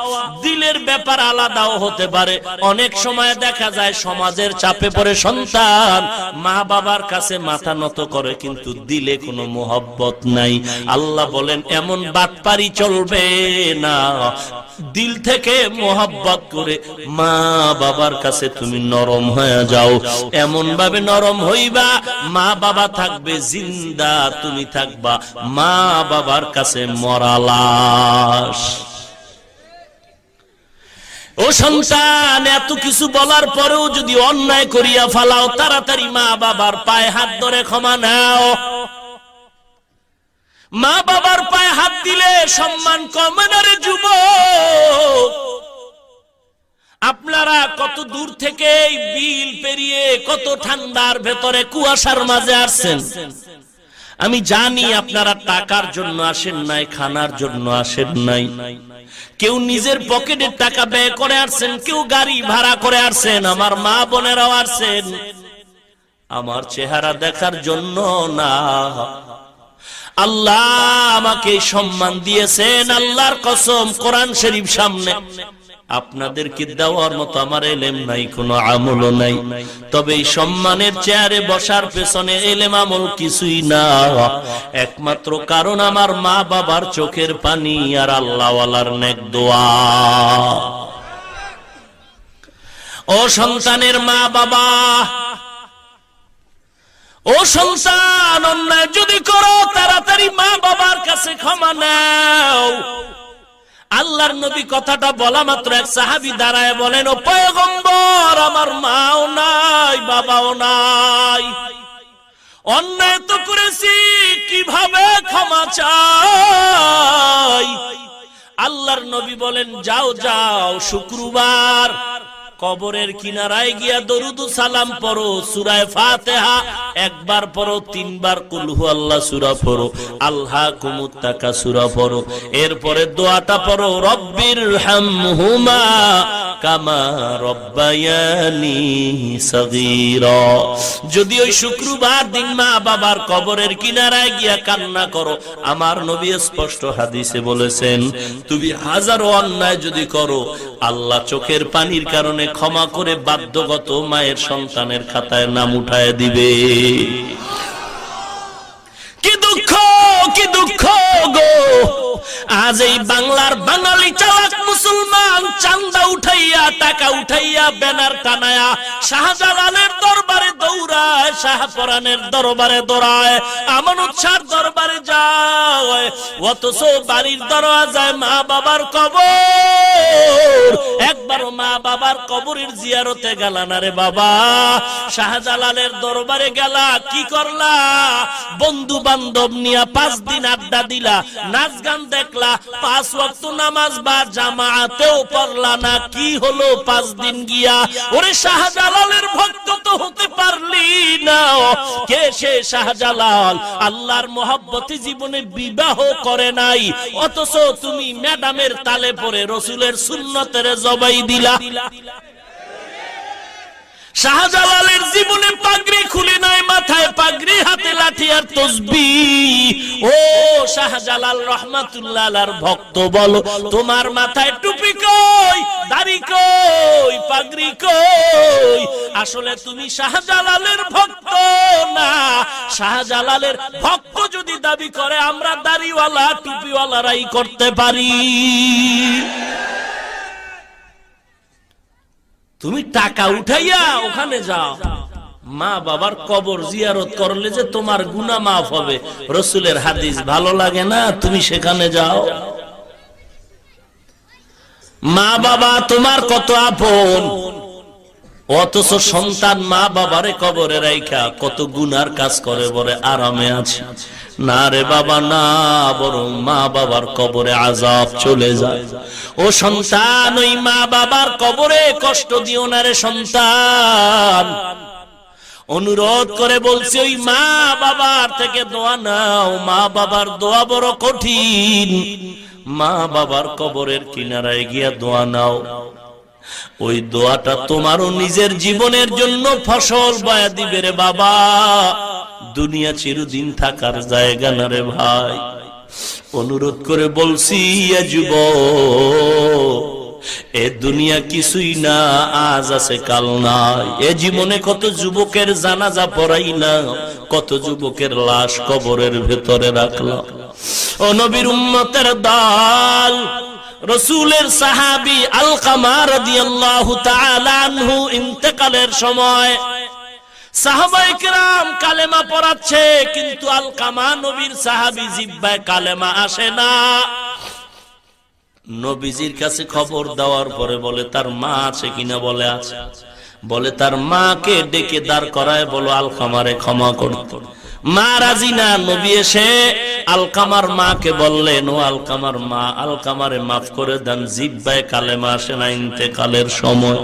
দিলের ব্যাপার আলাদাও হতে পারে। অনেক সময় দেখা যায় সমাজের চাপে পড়ে সন্তান মা বাবার কাছে মাথা নত করে, কিন্তু দিলে কোনো মোহব্বত নাই। আল্লাহ বলেন এমন বাটপারি চলবে না। দিল থেকে মোহব্বত করে মা বাবার কাছে তুমি নরম হয়ে যাও। এমন ভাবে নরম হইবা, মা বাবা থাকবে জিন্দা, তুমি থাকবা মা বাবার কাছে মরা লাশ। ও সন্তান, এত কিছু বলার পরেও যদি অন্যায় করিয়া ফালাও, তাড়াতাড়ি মা বাবার পায়ে হাত ধরে ক্ষমা নাও। মা বাবার পায়ে হাত দিলে সম্মান কমে না রে যুবক। আপনারা কত দূর থেকে বিল পেরিয়ে, কত ঠান্ডার ভেতরে কুয়াশার মাঝে আসছেন। আমি জানি আপনারা টাকার জন্য আসেন নাই, খানার জন্য আসেন নাই। কেউ নিজের পকেটের টাকা ব্যয় করে আসছেন, কেউ গাড়ি ভাড়া করে আসছেন। আমার মা বোনেরাও আসছেন আমার চেহারা দেখার জন্য না। আল্লাহ আমাকে সম্মান দিয়েছেন, আল্লাহর কসম, কোরআন শরীফ সামনে। আপনাদেরকে দেওয়ার মতো আমার এলেম নাই, কোনো আমলও নাই। তবে এই সম্মানের চেয়ারে বসার পেছনে এলেম আমল কিছুই না, একমাত্র কারণ আমার মা বাবার চোখের পানি আর আল্লাহওয়ালার নেক দোয়া। ও সন্তানের মা বাবা, ও সন্তান, অন্যায় যদি করো তাড়াতাড়ি মা বাবার কাছে ক্ষমা নাও। আল্লাহর নবী কথাটা বলা মাত্র এক সাহাবী দাঁড়ায় বলেন, ও পয়গম্বর, আমার মাও নাই, বাবাও নাই, অন্যায় তো করেছি, কিভাবে ক্ষমা চাই? আল্লাহর নবী বলেন, যাও যাও, শুক্রবার কবরের কিনারায় গিয়া দরুদ সালাম পড়ো, সূরা ফাতিহা একবার পড়ো, 3 বার কুল হুয়াল্লাহ সূরা পড়ো, আলহাকুমুত তাকাসুরা পড়ো। এরপরে দোয়াটা পড়ো, রব্বির হামহুমা কামা রব্বায়ানি সগীরা। যদি ওই শুক্রবার দিন মা বাবার কবরের কিনারায় গিয়া কান্না করো, আমার নবী স্পষ্ট হাদিসে বলেছেন, তুমি হাজারো অন্যায় যদি করো, আল্লাহ চোখের পানির কারণে ক্ষমা করে বাধ্যগত মায়ের সন্তানের খাতায় নাম উঠায় দিবে। কি দুঃখ, কি দুঃখ গো! আজ এই বাংলার বাঙালি চালাক মুসলমান চান্দা উঠাইয়া, টাকা উঠাইয়া, ব্যানার টানায়া শাহজালালের দরবারে দৌড়ায়, শাহপরানের দরবারে দৌড়ায়, আমানত শাহর দরবারে যায়, অথচ বাড়ির দরওয়াজায় মা বাবার কবর। একবারও মা বাবার কবরের জিয়ারতে গেলা না রে বাবা। শাহজালালের দরবারে গেলা, কি করলা? বন্ধু বান্ধব নিয়া 5 দিন আড্ডা দিলা, নাচ গান দেখলা, 5 ওয়াক্ত নামাজ বা জামাতেও পড়লা না। কি হলো 5 দিন গিয়া? ওরে শাহজালালের ভক্ত তো হতে পারলি না। কে সে শাহজালাল? আল্লাহর মহব্বতে জীবনে বিবাহ করে নাই, অথচ তুমি ম্যাডামের তালে পড়ে রসুলের সুন্নতের জবাই দিলা। শাহজালালের জীবনে পাগড়ি খুলে নাই, মাথায় পাগড়ি, হাতে লাঠি আর তসবিহ। ও শাহজালাল রহমাতুল্লাহ আলাইহির ভক্ত, বলো তোমার মাথায় টুপি কই, দাড়ি কই, পাগড়ি কই? আসলে তুমি শাহজালালের ভক্ত না। শাহজালালের ভক্ত যদি দাবি করে, আমরা দাড়িওয়ালা টুপিওয়ালারাই করতে পারি। তুমি টাকা উঠাইয়া ওখানে যাও, মা বাবার কবর জিয়ারত করলে যে তোমার গুনাহ মাফ হবে, রসুলের হাদিস ভালো লাগে না? তুমি সেখানে যাও। মা বাবা তোমার কত আপন, অথচ সন্তান মা বাবারে কবরে রাইখা কত গুনার কাজ করে, বলে আরামে আছে। না রে বাবা না, বরং মা বাবার কবরে আযাব চলে যায়। ও সন্তান, ওই মা বাবার কবরে কষ্ট দিও না রে সন্তান। অনুরোধ করে বলছি, ওই মা বাবার থেকে দোয়া নাও। মা বাবার দোয়া বড় কঠিন। মা বাবার কবরের কিনারায় গিয়া দোয়া নাও। ওই দোয়াটা তোমারও নিজের জীবনের জন্য ফসল বয়া দিবে রে বাবা। দুনিয়া চিরদিন থাকার জায়গা না রে ভাই। অনুরোধ করে বলছি এ যুবক, এ দুনিয়া কিছুই না, আজ আছে কাল নাই। এ জীবনে কত যুবকের জানাজা পড়াই না, কত যুবকের লাশ কবরের ভেতরে রাখলাম। ও নবীর উম্মতের দল, রাসূলের সাহাবী আলকামা রাদিয়াল্লাহু তাআলা আনহু ইন্তেকালের সময় সাহাবায়ে কেরাম কালেমা পড়াচ্ছে, কিন্তু আলকামা নবীর সাহাবী জিহ্বায় কালেমা আসে না। নবীজির কাছে খবর দেওয়ার পরে বলে তার মা আছে কিনা, বলে আছে। বলে তার মাকে ডেকে দাঁড় করায় বলো আলকামারে ক্ষমা করতে। মা রাজি না। নবী এসে আলকামার মাকে বললেন, ও আলকামার মা, আলকামারে মাফ করে দেন, জিহ্বায় কালেমা আসে না ইন্তেকালের সময়।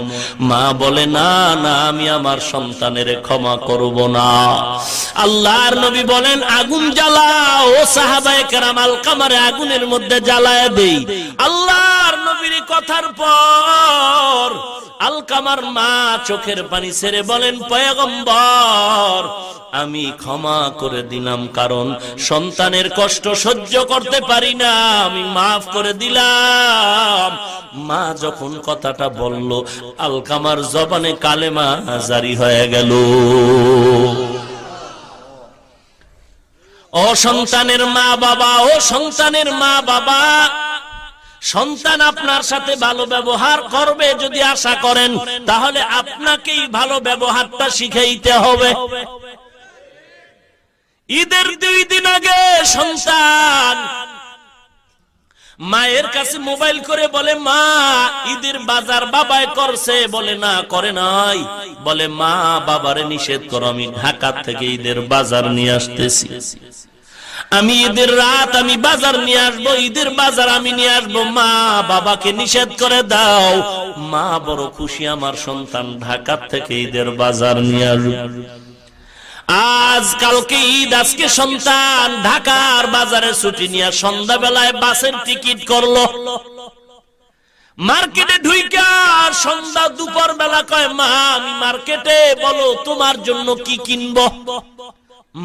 মা বলে না না, আমি আমার সন্তানের ক্ষমা করব না। আল্লাহর নবী বলেন আগুন জ্বালাও। ও সাহাবায়ে কেরাম আলকামারে আগুনের মধ্যে জ্বালায় দেই। আল্লাহর নবীর কথার পর আলকামার মা চোখের পানি ছেড়ে বলেন, পয়গম্বর আমি ক্ষমা করে দিলাম, কারণ সন্তানের কষ্ট সহ্য করতে পারি না, আমি মাফ করে দিলাম। মা যখন কথাটা বলল, আলকামার জবানে কালেমা জারি হয়ে গেল। ও সন্তানের মা বাবা, ও সন্তানের মা বাবা, সন্তান আপনার সাথে ভালো ব্যবহার করবে যদি আশা করেন, তাহলে আপনাকেই ভালো ব্যবহারটা শিখাইতে হবে। ঈদের 2 দিন আগে সন্তান মায়ের কাছে মোবাইল করে বলে, মা ঈদের বাজার বাবাই করছে। বলে না, করে নাই। বলে মা বাবারে নিষেধ করো, আমি ঢাকা থেকে ঈদের বাজার নিয়ে আসতেছি। আমি ঈদের রাত আমি বাজার নিয়ে আসবো, ঈদের বাজার আমি নিয়ে আসবো, মা বাবাকে নিষেধ করে দাও। মা বড় খুশি, আমার সন্তান ঢাকা থেকে ঈদের বাজার নিয়ে আসবে। আজ কালকে ঈদ, আজকে সন্তান ঢাকার বাজারে ছুটি নিয়ে সন্ধ্যাবেলায় বাসের টিকিট করলো। মার্কেটে ঢুইকা সন্ধ্যা দুপুর বেলা কয়, মা আমি মার্কেটে, বলো তোমার জন্য কি কিনবো।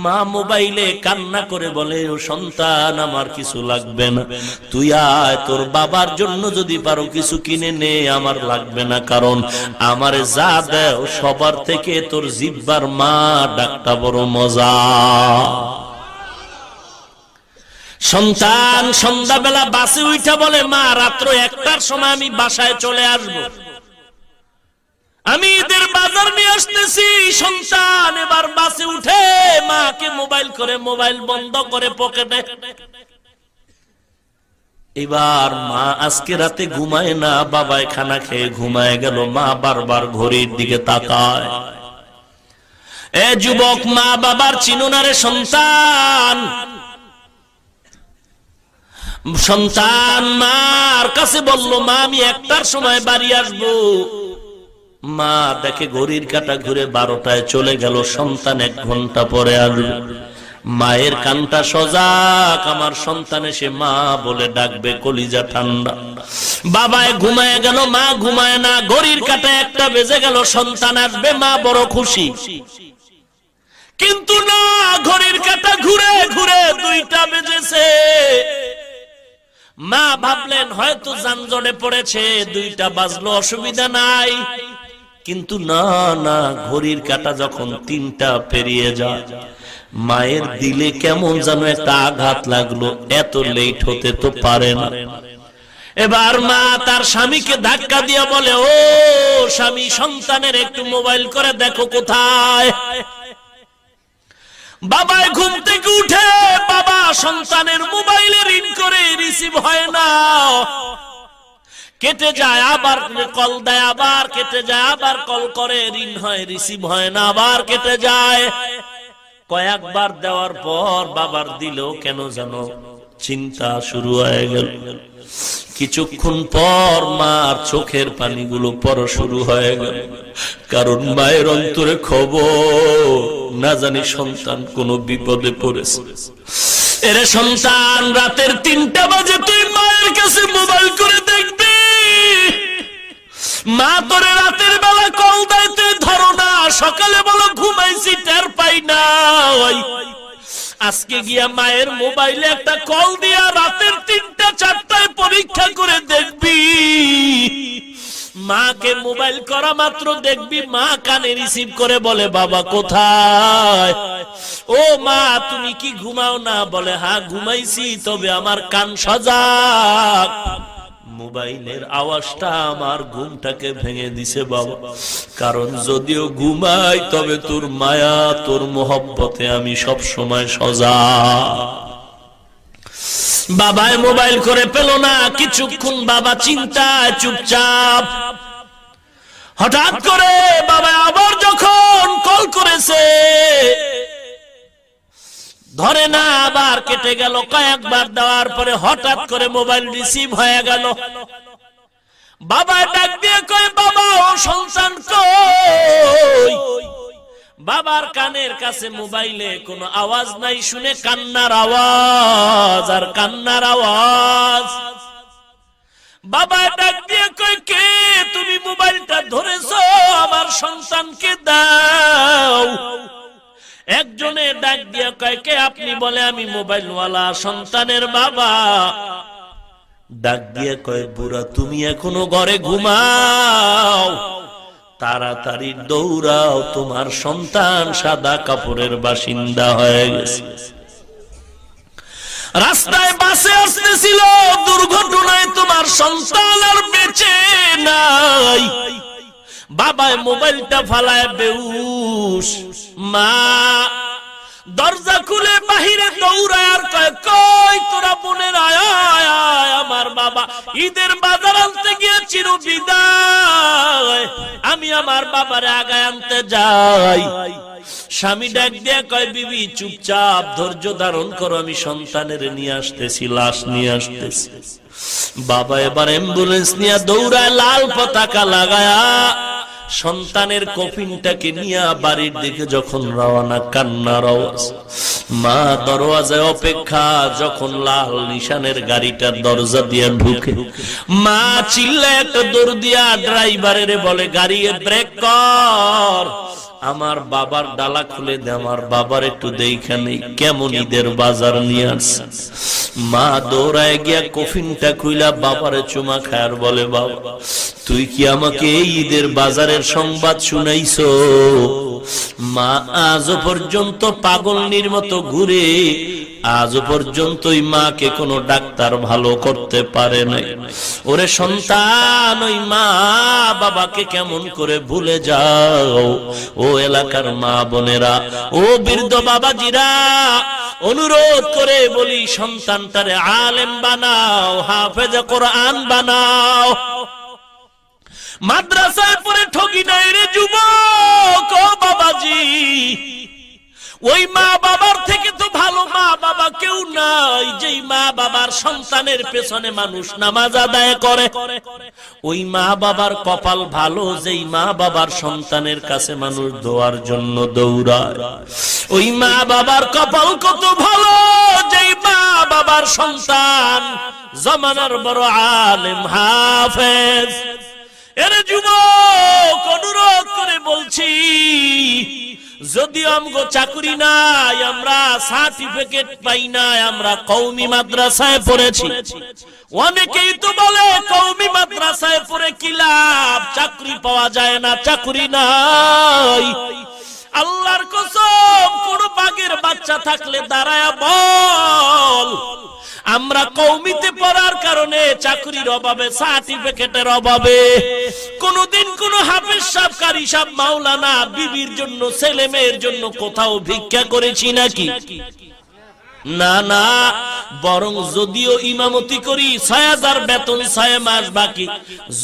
মা মোবাইলে কান্না করে বলে, ও সন্তান আমার কিছু লাগবে না, তুই আয়, তোর বাবার জন্য যদি পারো কিছু কিনে নে, আমার লাগবে না, কারণ আমারে যা দেও সবার থেকে তোর জিহ্বার মা ডাকটা বড় মজা। সন্তান সন্ধ্যাবেলা বাসে উঠা বলে, মা রাত্র 1টার সময় আমি বাসায় চলে আসবো, আমি ঈদের বাজার নিয়ে আসতেছি। সন্তান এবার বাসে উঠে মাকে মোবাইল করে, মোবাইল বন্ধ করে পকেটে। এবার মা আজকে রাতে ঘুমায় না, বাবায় খানা খেয়ে ঘুমায় গেল। মা বারবার ঘড়ির দিকে তাকায়। এ যুবক, মা বাবার চিনো না রে সন্তান। সন্তান মার কাছে বলল, মা আমি 1টার সময় বাড়ি আসবো। মা দেখে ঘড়ির কাঁটা ঘুরে 12টায় চলে গেল। সন্তান 1 ঘন্টা পরে আসবে। মায়ের কানটা সজাগ, আমার সন্তান এসে মা বলে ডাকবে, কলিজা ঠান্ডা। বাবায় ঘুমায় গেল, মা ঘুমায় না। ঘড়ির কাঁটা 1টা বেজে গেল, সন্তান আসবে, মা বড় খুশি। কিন্তু না, ঘড়ির কাঁটা ঘুরে ঘুরে 2টা বেজেছে। মা ভাবলেন হয়তো যানজটে পড়েছে, 2টা বাজলো, অসুবিধা নাই। কিন্তু না না, ঘড়ির কাঁটা যখন 3টা পেরিয়ে যায়, মায়ের দিলে কেমন যেন একটা আঘাত লাগলো। এত লেট হতে তো পারে না। এবার মা তার স্বামীকে ধাক্কা দিয়ে বলে, ও স্বামী, সন্তানের একটু মোবাইল করে দেখো কোথায়। বাবায় ঘুম থেকে উঠে, বাবা সন্তানের মোবাইলে রিং করে, রিসিভ হয় না, কেটে যায়, আবার কল দেয়, আবার কেটে যায়, আবার কল করে, রিং হয়, রিসিভ হয় না, আবার কেটে যায়। কয়েকবার দেওয়ার পর বাবার দিলেও কেন যেন চিন্তা শুরু হয়ে গেল। কিছুক্ষণ পর মার চোখের পানিগুলো পড়া শুরু হয়ে গেল, কারণ মায়ের অন্তরে খবর, না জানি সন্তান কোনো বিপদে পড়েছে। এরে সন্তান, রাতের 3টা বাজে তুই মায়ের কাছে মোবাইল করে দেখবি, মা তোরে রাতের বেলা কল দেয় তুই ধরো না, সকালে বলো ঘুমাইছি টের পাই না। আজকে গিয়া মায়ের মোবাইলে একটা কল দিয়া রাতের 3টা 4টায় পরীক্ষা করে দেখবি, মাকে মোবাইল করা মাত্র দেখবি মা কানে রিসিভ করে বলে বাবা কোথায়, ও মা তুমি কি ঘুমাও না, বলে হ্যাঁ ঘুমাইছি তবে আমার কান সজাগ। মোবাইলের আওয়াজটা আমার ঘুমটাকে ভেঙে দিছে বাবা, কারণ যদিও ঘুমাই তবে তোর মায়া তোর মোহব্বতে আমি সব সময় সজাগ। বাবায় মোবাইল করে পেল না, কিছুক্ষণ বাবা চিন্তায় চুপচাপ। হঠাৎ করে বাবা আবার যখন কল করেছে ধরে না, আবার কেটে গেল, কয়েকবার দেওয়ার পরে হঠাৎ করে মোবাইল রিসিভ হয়ে গেল। বাবা ডাক দিয়ে কয় বাবা ও সন্তান কই? বাবার কানের কাছে মোবাইলে কোনো আওয়াজ নাই, শুনে কান্নার আওয়াজ আর কান্নার আওয়াজ। বাবা ডাক দিয়ে কয় কে তুমি মোবাইলটা ধরেছো, আমার সন্তানকে দাও। একজনে ডাক দিয়ে কয় কে আপনি, বলে আমি মোবাইলওয়ালা সন্তানের বাবা। ডাক দিয়ে কয় বুড়া তুমি এখনো ঘরে ঘুমাও, তাড়াতাড়ি দৌড়াও, তোমার সন্তান সাদা কাপড়ের বাসিন্দা হয়ে গেছে। রাস্তায় বাসে আসতেছিল, দুর্ঘটনায় তোমার সন্তান আর বেঁচে নাই। বাবায় মোবাইলটা ফালায় বেউস, মা দরজা খুলে বাহিরে দৌড়ায় আর কয় কই তোরা বোনের আয় আয়, আমার বাবা ঈদের বাজার আনতে গিয়ে চির বিদায়, আমি আমার বাবারে আগায় আনতে যাই। স্বামী ডাক দিয়ে কয় বিবি চুপচাপ ধৈর্য ধারণ করো, আমি সন্তানের নিয়ে আসতেছি, লাশ নিয়ে আসতেছি। বাবা এবার অ্যাম্বুলেন্স নিয়ে দৌড়ায়, লাল পতাকা লাগায়া সন্তানের কফিনটাকে নিয়ে বাড়ির দিকে যখন রওনা, কান্নার আওয়াজ। মা দরওয়াজায় অপেক্ষা, যখন লাল নিশানের গাড়িটার দরজা দিয়ে ঢুকে মা চিল্লায় একটা দৌড় দিয়া ড্রাইভারের বলে গাড়ি ব্রেক কর, আমার বাবার ডালা খুলে দে, আমার বাবার একটু দেখে নেই কেমন ঈদের বাজার নিয়ে আসছে। মা দৌড়ায় গিয়া কফিনটা খুইলা বাবারে চুমা খায়ার বলে বাবা তুই কি আমাকে এই ঈদের বাজারের সংবাদ শুনাইছো? মা আজও পর্যন্ত পাগলনির মতো ঘুরে, আজও পর্যন্ত ওই মাকে কোনো ডাক্তার ভালো করতে পারে নাই। ওরে সন্তান, ওই মা বাবাকে কেমন করে ভুলে যাও? ও এলাকার মা বোনেরা, ও বৃদ্ধ বাবাজিরা, অনুরোধ করে বলি সন্তানটারে আলেম বানাও, হাফেজ কোরআন বানাও। মাদ্রাসায় পড়ে ঠকি নাই রে যুবক, ও বাবাজি, ওই মা বাবার থেকে তো ভালো মা বাবা কেউ নাই, যেই মা বাবার সন্তানের পেছনে মানুষ নামাজ আদায় করে। ওই মা বাবার কপাল ভালো, যেই মা বাবার সন্তানের কাছে মানুষ দোয়ার জন্য দৌড়ায়। ওই মা বাবার কপাল কত ভালো, যেই মা বাবার সন্তান জামানার বড় আলেম হাফেজ। এর যুবক, অনুরোধ করে বলছি, যদিও আমগো চাকরি নাই, আমরা সার্টিফিকেট পাই নাই, আমরা কওমি মাদ্রাসায় পড়েছি। অনেকেই তো বলে কওমি মাদ্রাসায় পড়ে কি লাভ, চাকরি পাওয়া যায় না, চাকরি নাই। আল্লাহর কসম, কোন বাঘের বাচ্চা থাকলে দাঁড়ায়া বল, আমরা কওমিতে পড়ার কারণে চাকরির অভাবে, সার্টিফিকেটের অভাবে কোনদিন কোন হাফেজ সাহেব, কারি সাহেব, মাওলানা বিবির জন্য, ছেলে মেয়ের জন্য কোথাও ভিক্ষা করেছি নাকি? না না, বরং যদিও ইমামতি করি ৬০০০ বেতন ৬ মাস বাকি,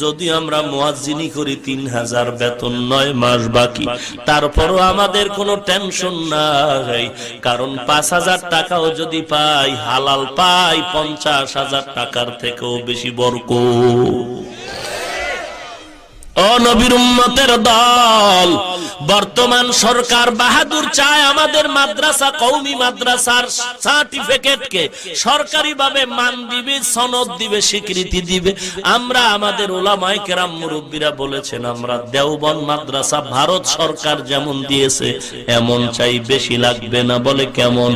যদি আমরা মুয়াজ্জিনি করি ৩০০০ বেতন ৯ মাস বাকি, তারপরও আমাদের কোনো টেনশন নাই, কারণ ৫০০০ টাকাও যদি পাই, হালাল পাই ৫০০০০ টাকার থেকেও বেশি বরকত। ও নবীর উম্মতের দল, বর্তমান সরকার বাহাদুর চায় আমাদের মাদ্রাসা, কওমি মাদ্রাসার সার্টিফিকেটকে সরকারিভাবে মান দিবে, সনদ দিবে, স্বীকৃতি দিবে। আমরা আমাদের উলামায়ে কেরাম মুরব্বীরা বলেছেন আমরা দেওবন্দ মাদ্রাসা ভারত সরকার যেমন দিয়েছে এমন চাই, বেশি লাগবে না। বলে কেমন?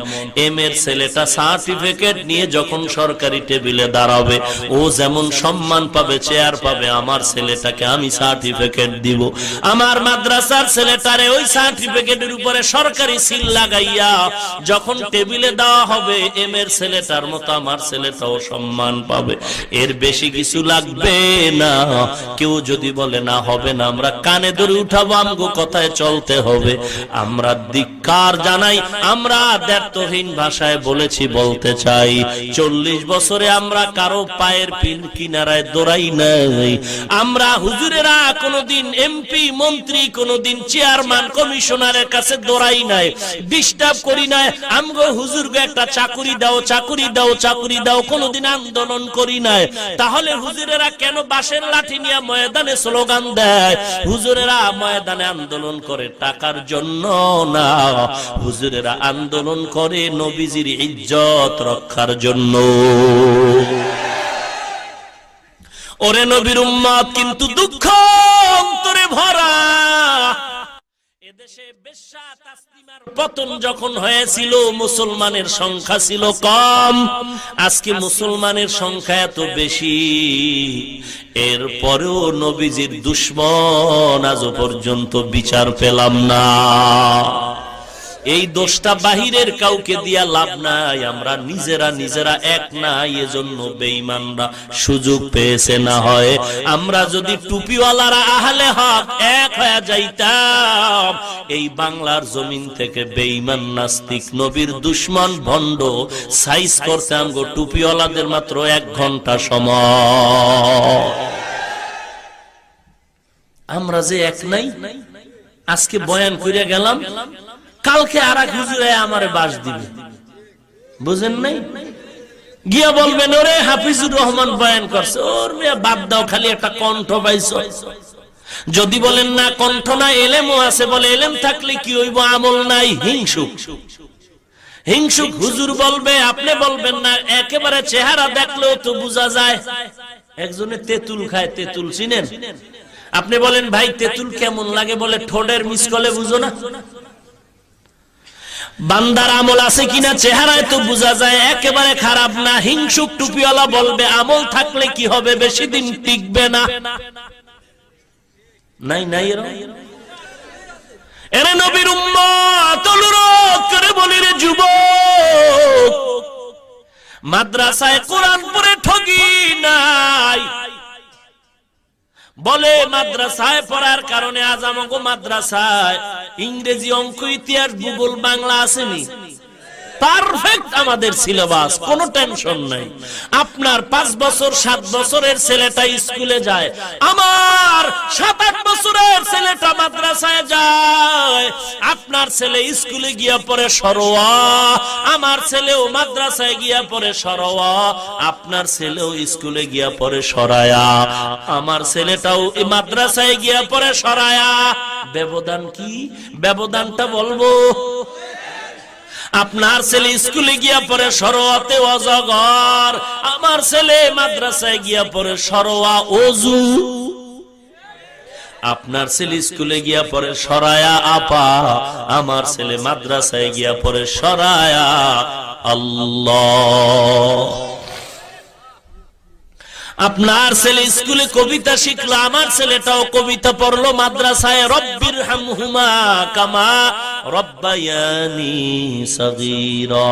এম এর ছেলেটা সার্টিফিকেট নিয়ে যখন সরকারি টেবিলে দাঁড়াবে ও যেমন সম্মান পাবে, চেয়ার পাবে, আমার ছেলেটাকে আমি সার্টিফিকেট দিব। আমার মাদ্রাসার ছেলেটারে ওই সার্টিফিকেটের উপরে সরকারি সিল লাগাইয়া যখন টেবিলে দেওয়া হবে, এম এর ছেলেটার মতো আমার ছেলেটাও সম্মান পাবে। এর বেশি কিছু লাগবে না। কেউ যদি বলে না হবে না, আমরা কানে ধরে উঠাবো, আমগো কথায় চলতে হবে। আমরা ধিক্কার জানাই, আমরা দ্ব্যর্থহীন ভাষায় বলেছি, বলতে চাই 40 বছরে আমরা কারো পায়ের পিন কিনারায় দৌড়াই নাই। আমরা হুজুরেরা কোনদিন এমপি মন্ত্রী, কোনদিন চেয়ারম্যান কমিশনারের কাছে দৌড়াই নাই, ডিস্টার্ব করি নাই। আমগো হুজুরকে একটা চাকুরি দাও, চাকুরি দাও, চাকুরি দাও, কোনদিন আন্দোলন করি নাই। তাহলে হুজুরেরা কেন বাঁশের লাঠি নিয়ে ময়দানে স্লোগান দেয়? হুজুরেরা ময়দানে আন্দোলন করে টাকার জন্য না, হুজুরেরা আন্দোলন করে নবীজির ইজ্জত রক্ষার জন্য। ওরে নবীর উম্মত, কিন্তু দুঃখ অন্তরে ভরা। এদেশে বেশ্যা তাসলিমার পতন যখন হয়েছিল মুসলমানের সংখ্যা ছিল কম, আজকে মুসলমানের সংখ্যা এত বেশি। এরপরেও নবীজির দুশমন আজও পর্যন্ত বিচার পেলাম না। এই দোষটা বাহিরের কাউকে দিয়া লাভ নাই, আমরা নিজেরা এক নাই, এজন্য বেঈমানরা সুযোগ পেয়েছে। না হয় আমরা যদি টুপিওয়ালারা আহলে হক এক হয়ে যাইতাম, এই বাংলার জমিন থেকে বেঈমান নাস্তিক নবীর দুশমন ভণ্ড সাইজ করতে আমগো টুপিওয়ালাদের মাত্র 1 ঘন্টা সময়। আমরা যে এক নাই, আজকে বয়ান কইরা গেলাম, কালকে আর এক হুজুরে আমারে বাস দিবে, বুঝেন নাই? গিয়া বলবেন ওরে হাফিজুর রহমান বয়ান করছে, ওর মেয়ে বাদ দাও, খালি একটা কণ্ঠ পাইছো। যদি বলেন না কণ্ঠ না, এলেমও আছে, বলে এলেম থাকলে কি হইব, আমল নাই, হিংসুক। হিংসুক হুজুর বলবে, আপনি বলবেন না, একেবারে চেহারা দেখলেও তো বোঝা যায়। একজনে তেঁতুল খায়, তেঁতুল চিনেন? আপনি বলেন ভাই তেঁতুল কেমন লাগে, বলে ঠোঁটের মিসকলে বুঝো না। বান্দার আমল আছে কিনা চেহারায় তো বোঝা যায়, একেবারে খারাপ না। হিংসুক টুপিওয়ালা বলবে আমল থাকলে কি হবে, বেশি দিন টিকবে না। নাই নাই এরে নবীর উম্মত, অনুরোধ করে বলি রে যুবক, মাদ্রাসায় কোরআন পড়ে ঠগি নাই। বলে মাদ্রাসায় পড়ার কারণে আজ আমাকে মাদ্রাসায় ইংরেজি, অঙ্ক, ইতিহাস, ভূগোল, বাংলা আসেনি। পারফেক্ট আমাদের সিলেবাস, কোনো টেনশন নাই। আপনার 5 বছর 7 বছরের ছেলেটা স্কুলে যায়, আমার 7-8 বছরের ছেলেটা মাদ্রাসায় যায়। আপনার ছেলে স্কুলে গিয়া পড়ে সরোয়া, আমার ছেলেও মাদ্রাসায় গিয়া পড়ে সরোয়া। আপনার ছেলেও স্কুলে গিয়া পড়ে সরায়া, আমার ছেলেটাও মাদ্রাসায় গিয়া পড়ে সরায়া। ব্যবধান কি? ব্যবধানটা বলবো। আপনার ছেলে স্কুলে গিয়া পড়ে সরোয়াতে অজগর, আমার ছেলে মাদ্রাসায় গিয়া পড়ে সরোয়া ওযু। আপনার ছেলে স্কুলে গিয়া পড়ে সরায়া আপা, আমার ছেলে মাদ্রাসায় গিয়া পড়ে সরায়া আল্লাহ। আপনার ছেলে স্কুলে কবিতা শিখলো, আমার ছেলেটাও কবিতা পড়লো মাদ্রাসায়। রব্বির হামহুমা কামা রব্বায়ানি সগীরা।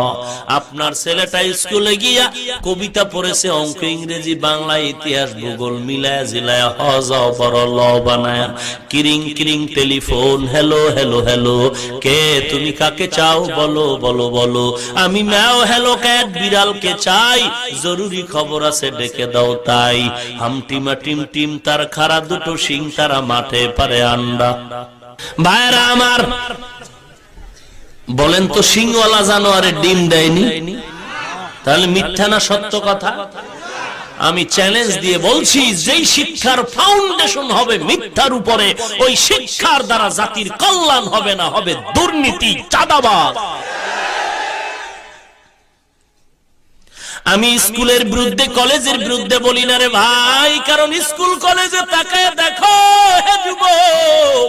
আপনার ছেলেটা স্কুলে গিয়া কবিতা পড়েছে, অঙ্ক, ইংরেজি, বাংলা, ইতিহাস, ভূগোল মিলায়া জিলায়া হজাও বড় ল বানায়া। কিরিং কিরিং টেলিফোন, হ্যালো হ্যালো হ্যালো, কে তুমি কাকে চাও, বলো বলো বলো। আমি ম্যাও হ্যালো ক্যাট, বিড়ালকে চাই, জরুরি খবর আছে ডেকে দাও। তাই হামটিমা টিম টিম, তার খাড়া দুটো শিং, তারা মাঠে পারে আন্ডা। ভাইরা আমার, বলেন তো শিংওয়ালা জানোয়ারে ডিম দেয়নি? তাহলে মিথ্যা না সত্য কথা? আমি চ্যালেঞ্জ দিয়ে বলছি, যেই শিক্ষার ফাউন্ডেশন হবে মিথ্যার উপরে, ওই শিক্ষার দ্বারা জাতির কল্যাণ হবে না, হবে দুর্নীতি, চাঁদাবাজ। আমি স্কুলের বিরুদ্ধে, কলেজের বিরুদ্ধে বলি না রে ভাই, কারণ স্কুল কলেজে তাকায় দেখো হে যুবক,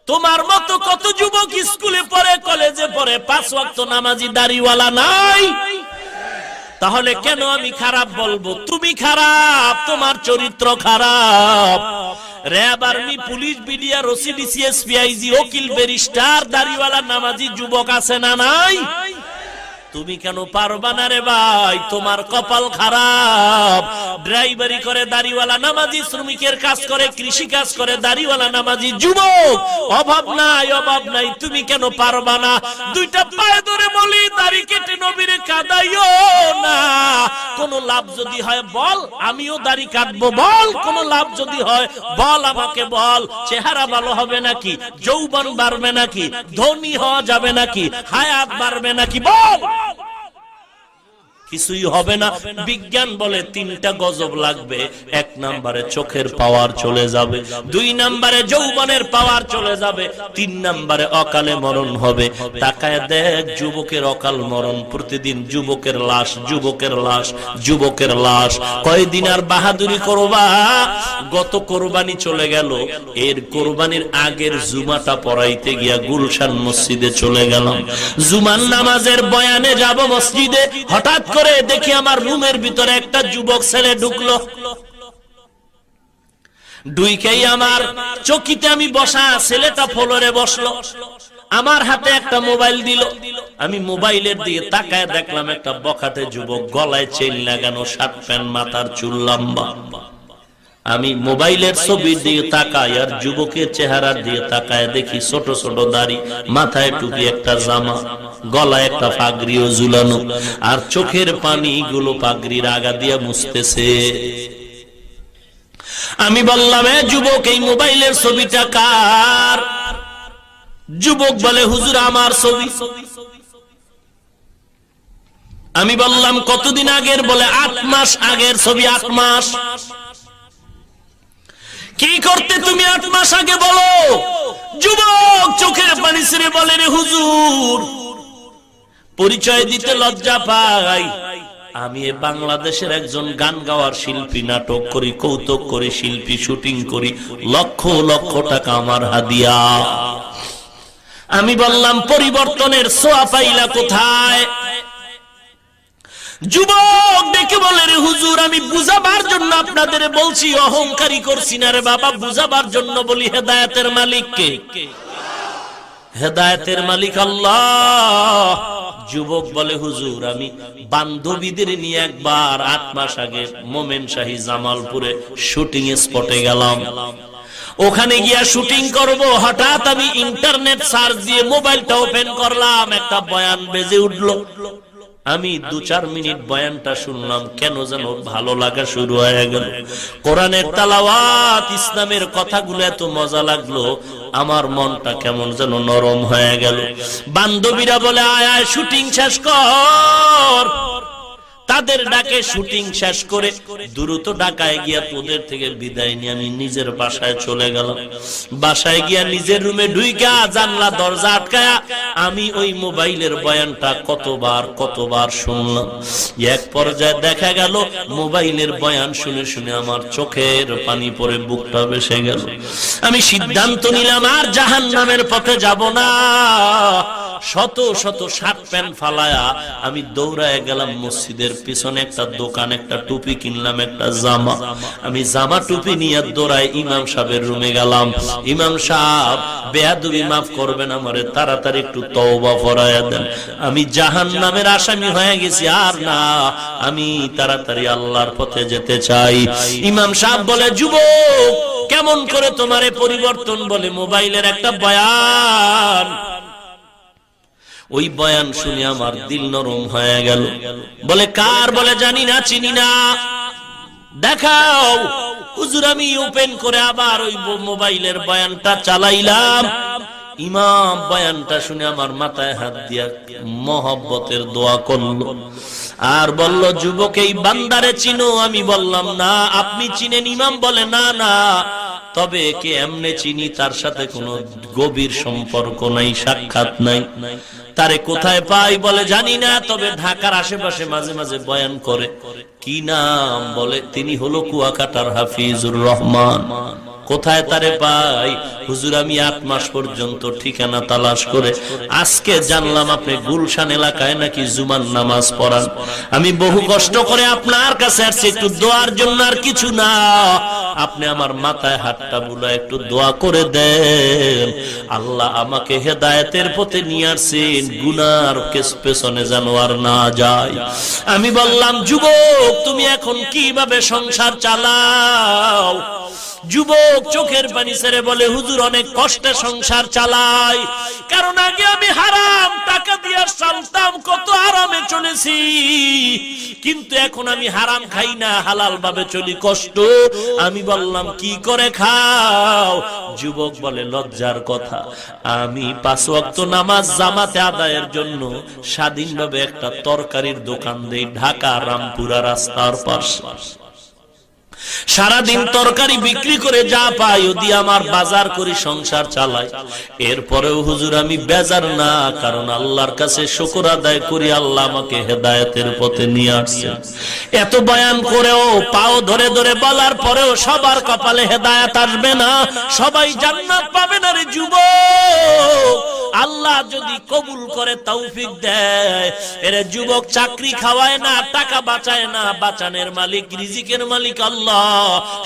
তোমার মতো কত যুবক স্কুলে পড়ে, কলেজে পড়ে, 5 ওয়াক্ত নামাজি দাড়িওয়ালা নাই। তাহলে কেন আমি খারাপ বলবো? তুমি খারাপ, তোমার চরিত্র খারাপ। RAB, army, police, BDR, OC, DC, SP, IG, উকিল, ব্যারিস্টার, দাড়িওয়ালা নামাজি যুবক আছে না নাই? তুমি কেন পারবা না রে ভাই? তোমার কপাল খারাপ। ড্রাইভারি করে দাড়িওয়ালা নামাজি, শ্রমিকের কাজ করে, কৃষি কাজ করে দাড়িওয়ালা নামাজি যুবক, অভাব নাই, অভাব নাই। তুমি কেন পারবা না? দুইটা পায়ে ধরে বলি, দাড়ি কেটে নবীরে কাঁদাইও না। কোন লাভ যদি হয় বল, আমিও দাড়ি কাটবো, বল। কোন লাভ যদি হয় বল, আমাকে বল। চেহারা ভালো হবে নাকি? যৌবন বাড়বে নাকি? ধনী হওয়া যাবে নাকি? হায়াত বাড়বে নাকি? বল। কিছুই হবে না। বিজ্ঞান বলে 3টা গজব লাগবে। 1 নম্বরে চোখের পাওয়ার চলে যাবে, 2 নম্বরে যৌবনের পাওয়ার চলে যাবে, 3 নম্বরে অকালে মরণ হবে। তাকায় দেখ যুবকের অকাল মরণ, প্রতিদিন যুবকের লাশ, যুবকের লাশ, যুবকের লাশ। কয়দিন আর বাহাদুরি করবা? গত কোরবানি চলে গেল, এর কোরবানির আগের জুমাটা পড়াইতে গিয়া গুলশান মসজিদে চলে গেলাম। জুমার নামাজের বয়ানে যাব মসজিদে, হঠাৎ করে দেখি আমার রুমের ভিতরে একটা যুবক ছেলে ঢুকলো। ঢুকেই আমার চকিতে আমি বসা, ছেলেটা ফ্লোরে বসলো, আমার হাতে একটা মোবাইল দিল। আমি মোবাইলের দিকে তাকায় দেখলাম একটা বখাটে যুবক, গলায় চেইন লাগানো, শার্ট প্যান্ট, মাথার চুল লম্বা। আমি মোবাইলের ছবির দিকে তাকাই আর যুবকের চেহারার দিকে তাকায় দেখি ছোট ছোট দাড়ি, মাথায় টুপি, একটা জামা, গলায় একটা পাগড়িও ঝুলানো, আর চোখের পানি গুলো পাগড়ির আগা দিয়া মুছতেছে। আমি বললাম, এ যুবক, এই মোবাইলের ছবিটা কার? যুবক বলে, হুজুর আমার ছবি। আমি বললাম, কতদিন আগের? বলে 8 মাস আগের ছবি। 8 মাস? কি করতে তুমি 8 মাস আগে বলো? যুবক চোখের পানি ছেড়ে বলে, রে হুজুর, পরিচয় দিতে লজ্জা পাই, আমি বাংলাদেশের একজন গান গাওয়ার শিল্পী, নাটক করি, কৌতুক করি, শিল্পী, শুটিং করি, লক্ষ লক্ষ টাকা আমার হাদিয়া। আমি বললাম, পরিবর্তনের ছোঁয়া পাইলা কোথায়? যুবক ডেকে বলে, রে হুজুর, আমি বুঝাবার জন্য আপনাদের বলছি, অহংকারী করছি না রে বাবা, বুঝাবার জন্য বলি। হেদায়েতের মালিক কে? হেদায়েতের মালিক আল্লাহ। যুবক বলে, হুজুর, আমি বান্ধবীদের নিয়ে একবার 8 মাস আগে মোমেন শাহী জামালপুরে শুটিং স্পটে গেলাম। ওখানে গিয়া শুটিং করব, হঠাৎ আমি ইন্টারনেট সার্চ দিয়ে মোবাইলটা ওপেন করলাম, একটা বয়ান বেজে উঠলো। আমি 2-4 মিনিট বয়ানটা শুনলাম, কেন যেন ভালো লাগা শুরু হয়ে গেল। কোরআনের তেলাওয়াত, ইসলামের কথাগুলো এত মজা লাগলো, আমার মনটা কেমন যেন নরম হয়ে গেল। বান্ধবীরা বলে, আয় আয় শুটিং শেষ কর। তাদের ডাকে শুটিং শেষ করে দ্রুত ঢাকায় গিয়া তোদের থেকে বিদায় নিয়ে আমি নিজের বাসায় চলে গেলাম। বাসায় গিয়া নিজের রুমে ঢুইকা জানলা দরজা আটকায়া আমি ওই মোবাইলের বয়ানটা কতবার শুনলাম। এক পর্যায়ে দেখা গেল মোবাইলের বয়ান শুনে শুনে আমার চোখের পানি পড়ে বুকটা ভেসে গেল। আমি সিদ্ধান্ত নিলাম আর জাহান্নামের পথে যাব না। শত শত শার্ট প্যান্ট ফালায়া আমি দৌড়ায় গেলাম মসজিদের পিছনে একটা দোকান, একটা টুপি কিনলাম, একটা জামা। আমি জামা টুপি নিয়ে দৌড়ায় ইমাম সাহেবের রুমে গেলাম। ইমাম সাহেব, বেয়াদবি মাফ করবেন, আমারে তাড়াতাড়ি একটু তওবা পড়ায়া দেন, আমি জাহান্নামের আসামি হয়ে গেছি, আর না, আমি তাড়াতাড়ি আল্লাহর পথে যেতে চাই। ইমাম সাহেব বলে, যুবক কেমন করে তোমারে পরিবর্তন? বলে, মোবাইলের একটা বয়ান। ওই বয়ান শুনে আমার দিল নরম হয়ে গেল। বলে, কার? বলে, জানি না, চিনি না। দেখাও। হুজুর আমি ওপেন করে আবার ওই মোবাইলের বয়ানটা চালাইলাম। ইমাম বয়ানটা শুনে আমার মাথায় হাত দিয়া মহব্বতের দোয়া করলো আর বলল, যুবক এই বান্দারে চিনো? আমি বললাম না। আপনি চিনেন? ইমাম বলে, না না, তবে কে এমনে চিনি, তার সাথে কোনো গভীর সম্পর্ক নাই, সাক্ষাৎ নাই। তারে কোথায় পাই? বলে জানি না, তবে ঢাকার আশেপাশে মাঝে মাঝে বয়ান করে। কি নাম? বলে তিনি হলো কুয়াকাটার হাফিজুর রহমান। কোথায় তারে পাই? হুজুর আমি 8 মাস পর্যন্ত ঠিকানা তালাশ করে আজকে জানলাম আপনি গুলশান এলাকায় নাকি জুমার নামাজ পড়ান। আমি বহু কষ্ট করে আপনার কাছে আসছি একটু দোয়ার জন্য, আর কিছু না। আপনি আমার মাথায় হাতটা বুলা একটু দোয়া করে দেন, আল্লাহ আমাকে হেদায়েতের পথে নিয়ে আসেন, গুনার পেছনে যেন আর না যায়। আমি বললাম, যুবক তুমি এখন কিভাবে সংসার চালাও? যুবক চোখের পানি ছেড়ে বলে, হুজুর অনেক কষ্টে সংসার চালাই, কারণ আগে আমি হারাম টাকা দিয়ে চলতাম, কত আরামে চলেছি, কিন্তু এখন আমি হারাম খাই না, হালাল ভাবে চলি, কষ্ট। আমি বললাম, কি করে খাও? যুবক বলে, লজ্জার কথা, আমি 5 ওয়াক্ত নামাজ জামাতে আদায়ের জন্য স্বাধীনভাবে একটা তরকারির দোকান দেই ঢাকা রামপুরা রাস্তার পাশে। সারাদিন তরকারি বিক্রি করে যা পাই ও দিয়ে আমার বাজার করি, সংসার চালাই। এরপরেও হুজুর আমি বেজার না, কারণ আল্লাহর কাছে শুকর আদায় করি, আল্লাহ আমাকে হেদায়েতের পথে নিয়ে আসছেন। এত বয়ান করেও, পাও ধরে ধরে বলার পরেও সবার কপালে হেদায়েত আসবে না, সবাই জান্নাত পাবে না রে যুবক। আল্লাহ যদি কবুল করে তৌফিক দেয়, এরে যুবক চাকরি খাওয়ায় না, টাকা বাঁচায় না, বাঁচানের মালিক রিজিকের মালিক আল্লাহ,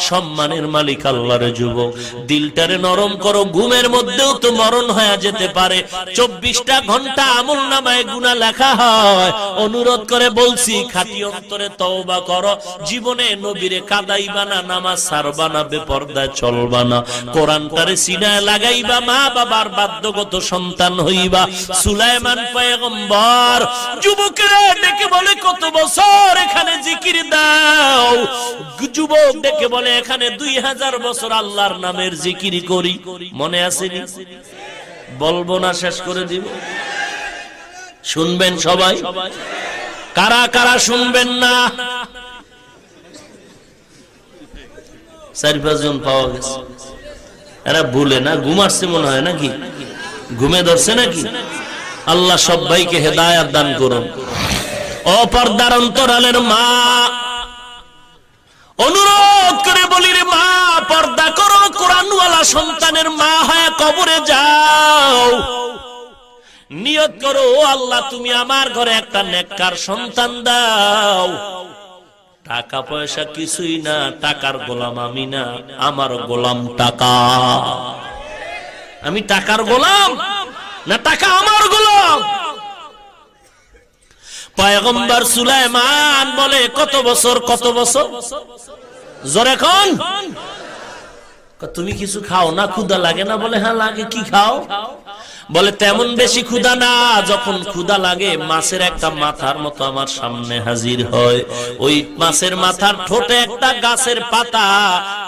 সম্মানের মালিক আল্লাহ। রে যুবক দিলটারে নরম করো, ঘুমের মধ্যেও তো মরণ হয়ে যেতে পারে, 24টা ঘন্টা আমলনামায় গুনাহ লেখা হয়। অনুরোধ করে বলছি, খাঁটি অন্তরে তওবা করো, জীবনে নবীরে কাদাইবা না, নামাজ ছাড়বা না, বেপরদায় চলবা না, কোরআনটারে সিনায় লাগাইবা, মা বাবার বাধ্যগত সন্তান হইবা। সুলাইমান পয়গম্বর যুবকরা ডেকে বলে, কত বছর এখানে জিকির দাও? যুবক ডেকে বলে, এখানে 2000 বছর আল্লাহর নামের জিকির করি। মনে আসেনি? বলবো না, শেষ করে দিব। শুনবেন সবাই? কারা কারা শুনবেন না? 4-5 জন পাওয়া গেছে। এরা ভুলে না, ঘুমাচ্ছে মনে হয় নাকি? ঘুমে ধরছে নাকি? আল্লাহ সবাইকে হেদায়েত দান করুন। অপর্দার অন্তরালের মা, অনুরোধ করে বলি রে মা, পর্দা করো, কোরআনওয়ালা সন্তানের মা হয়ে কবরে যাও। নিয়ত করো, আল্লাহ তুমি আমার ঘরে একটা নেককার সন্তান দাও। টাকা পয়সা কিছুই না, টাকার গোলাম আমি না, আমার গোলাম টাকা। আমি টাকার গোলাম না, টাকা আমার গোলাম। পয়গম্বর সুলাইমান বলে, কত বছর? কত বছর? জোরে কোন? তুমি কিছু খাও না? ক্ষুধা লাগে না? বলে হ্যাঁ লাগে। কি খাও? বলে তেমন বেশি ক্ষুধা না, যখন ক্ষুধা লাগে মাছের একটা মাথার মতো আমার সামনে হাজির হয়, ওই মাছের মাথার ঠোঁটে একটা গাছের পাতা,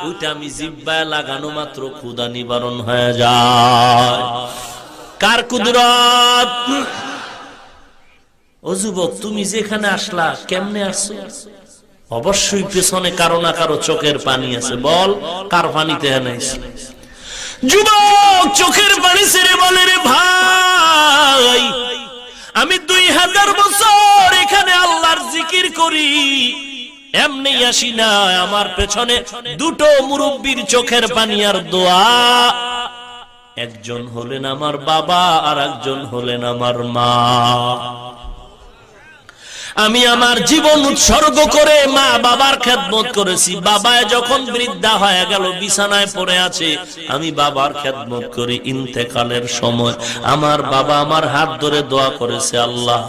ওইটা আমি জিহ্বায় লাগানো মাত্র ক্ষুধা নিবারণ হয়ে যায়। কার কুদরত? ও যুবক তুমি যেখানে আসলা, কেমনে আসছো? অবশ্যই পেছনে কারো না কারো চোখের পানি আছে। বল, কার পানিতে এনেছে? যুবক চোখের পানি ছেড়ে বলে, রে ভাই আমি 2000 বছর এখানে আল্লাহর জিকির করি, এমনি আসি না, আমার পেছনে 2টো মুরব্বির চোখের পানি আর দোয়া। একজন হলেন আমার বাবা, আর একজন হলেন আমার মা। আমি আমার জীবন উৎসর্গ করে মা বাবার খেদমত করেছি। বাবায় যখন বৃদ্ধা হয়ে গেল, বিছানায় পড়ে আছে, আমি বাবার খেদমত করি। ইন্তেকালের সময় আমার বাবা আমার হাত ধরে দোয়া করেছে, আল্লাহ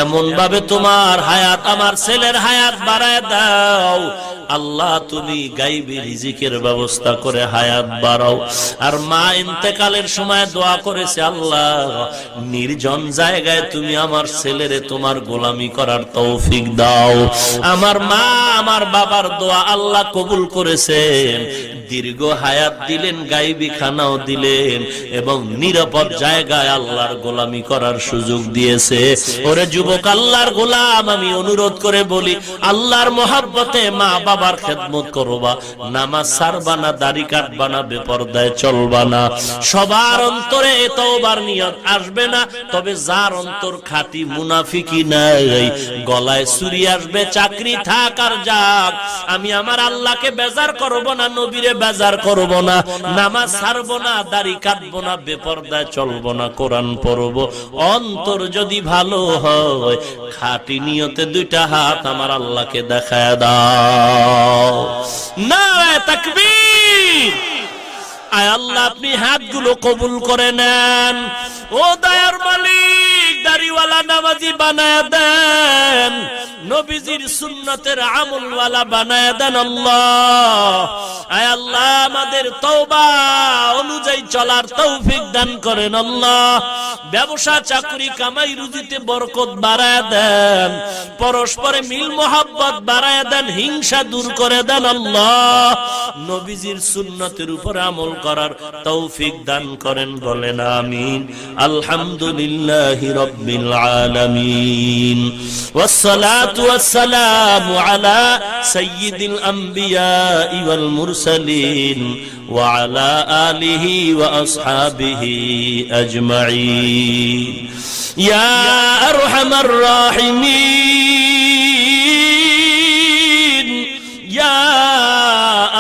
এমন ভাবে তোমার হায়াত, আমার ছেলের হায়াত বাড়ায় দাও। আল্লাহ তুমি গাইবি রিজিকের ব্যবস্থা করে হায়াত বাড়াও। আর মা ইন্তেকালের সময় দোয়া করেছে, আল্লাহ নির্জন জায়গায় তুমি আমার ছেলেরে তোমার গোলামি করার তৌফিক দাও। আমার মা আমার বাবার দোয়া আল্লাহ কবুল করেছেন। দীর্ঘ হায়াত দিলেন, গায়বী খানাও দিলেন এবং নিরাপদ জায়গায় আল্লাহর গোলামি করার সুযোগ দিয়েছে। ওরে যুবক, আল্লাহর গোলাম, আমি অনুরোধ করে বলি, আল্লাহর মহব্বতে মা বাবার খেদমত করবা, নামাজ ছাড়বা না, দাড়ি কাটবা না, বেপরদায় চলবা না। সবার অন্তরে তওবার নিয়ত আসবে না, তবে যার অন্তর খাঁটি মুনাফিকি নাই, গলায় ছুরি আসবে, চাকরি থাক আর যাক, আমি আমার আল্লাহকে বেজার করব না, নবীরে বেজার করব না, নামাজ ছাড়ব না, দাড়ি কাটবো না, বেপরদায় চলবো না, কোরআন পড়ব। অন্তর যদি ভালো হয়, খাঁটি নিয়তে দুইটা হাত আমার আল্লাহকে দেখায় দাও। নারে তাকবীর। আয় আল্লাহ, আপনি হাতগুলো কবুল করে নেন। ও দয়ার মালিক, দাড়িওয়ালা নামাজি বানায় দেন, নবীজির সুন্নতের আমলওয়ালা বানায় দেন আল্লাহ। আয় আল্লাহ, আমাদের তওবা অনুযায়ী চলার তৌফিক দান করেন আল্লাহ। ব্যবসা চাকরি কামাই রুজিতে বরকত বাড়ায় দেন, পরস্পরে মিল মোহাব্বত বাড়ায় দেন, হিংসা দূর করে দেন আল্লাহ। নবীজির সুন্নতের উপর আমল করার তৌফিক দান করেন, বলেন আমিন। আলহামদুলিল্লাহি রাব্বিল আলামিন, ওয়াসসালাতু ওয়াসসালামু আলা সাইয়্যিদিল আম্বিয়া ওয়াল মুরসালিন ওয়া আলা আলিহি ওয়া আসহাবিহি আজমাইন। ইয়া আরহামার রাহিমিন, ইয়া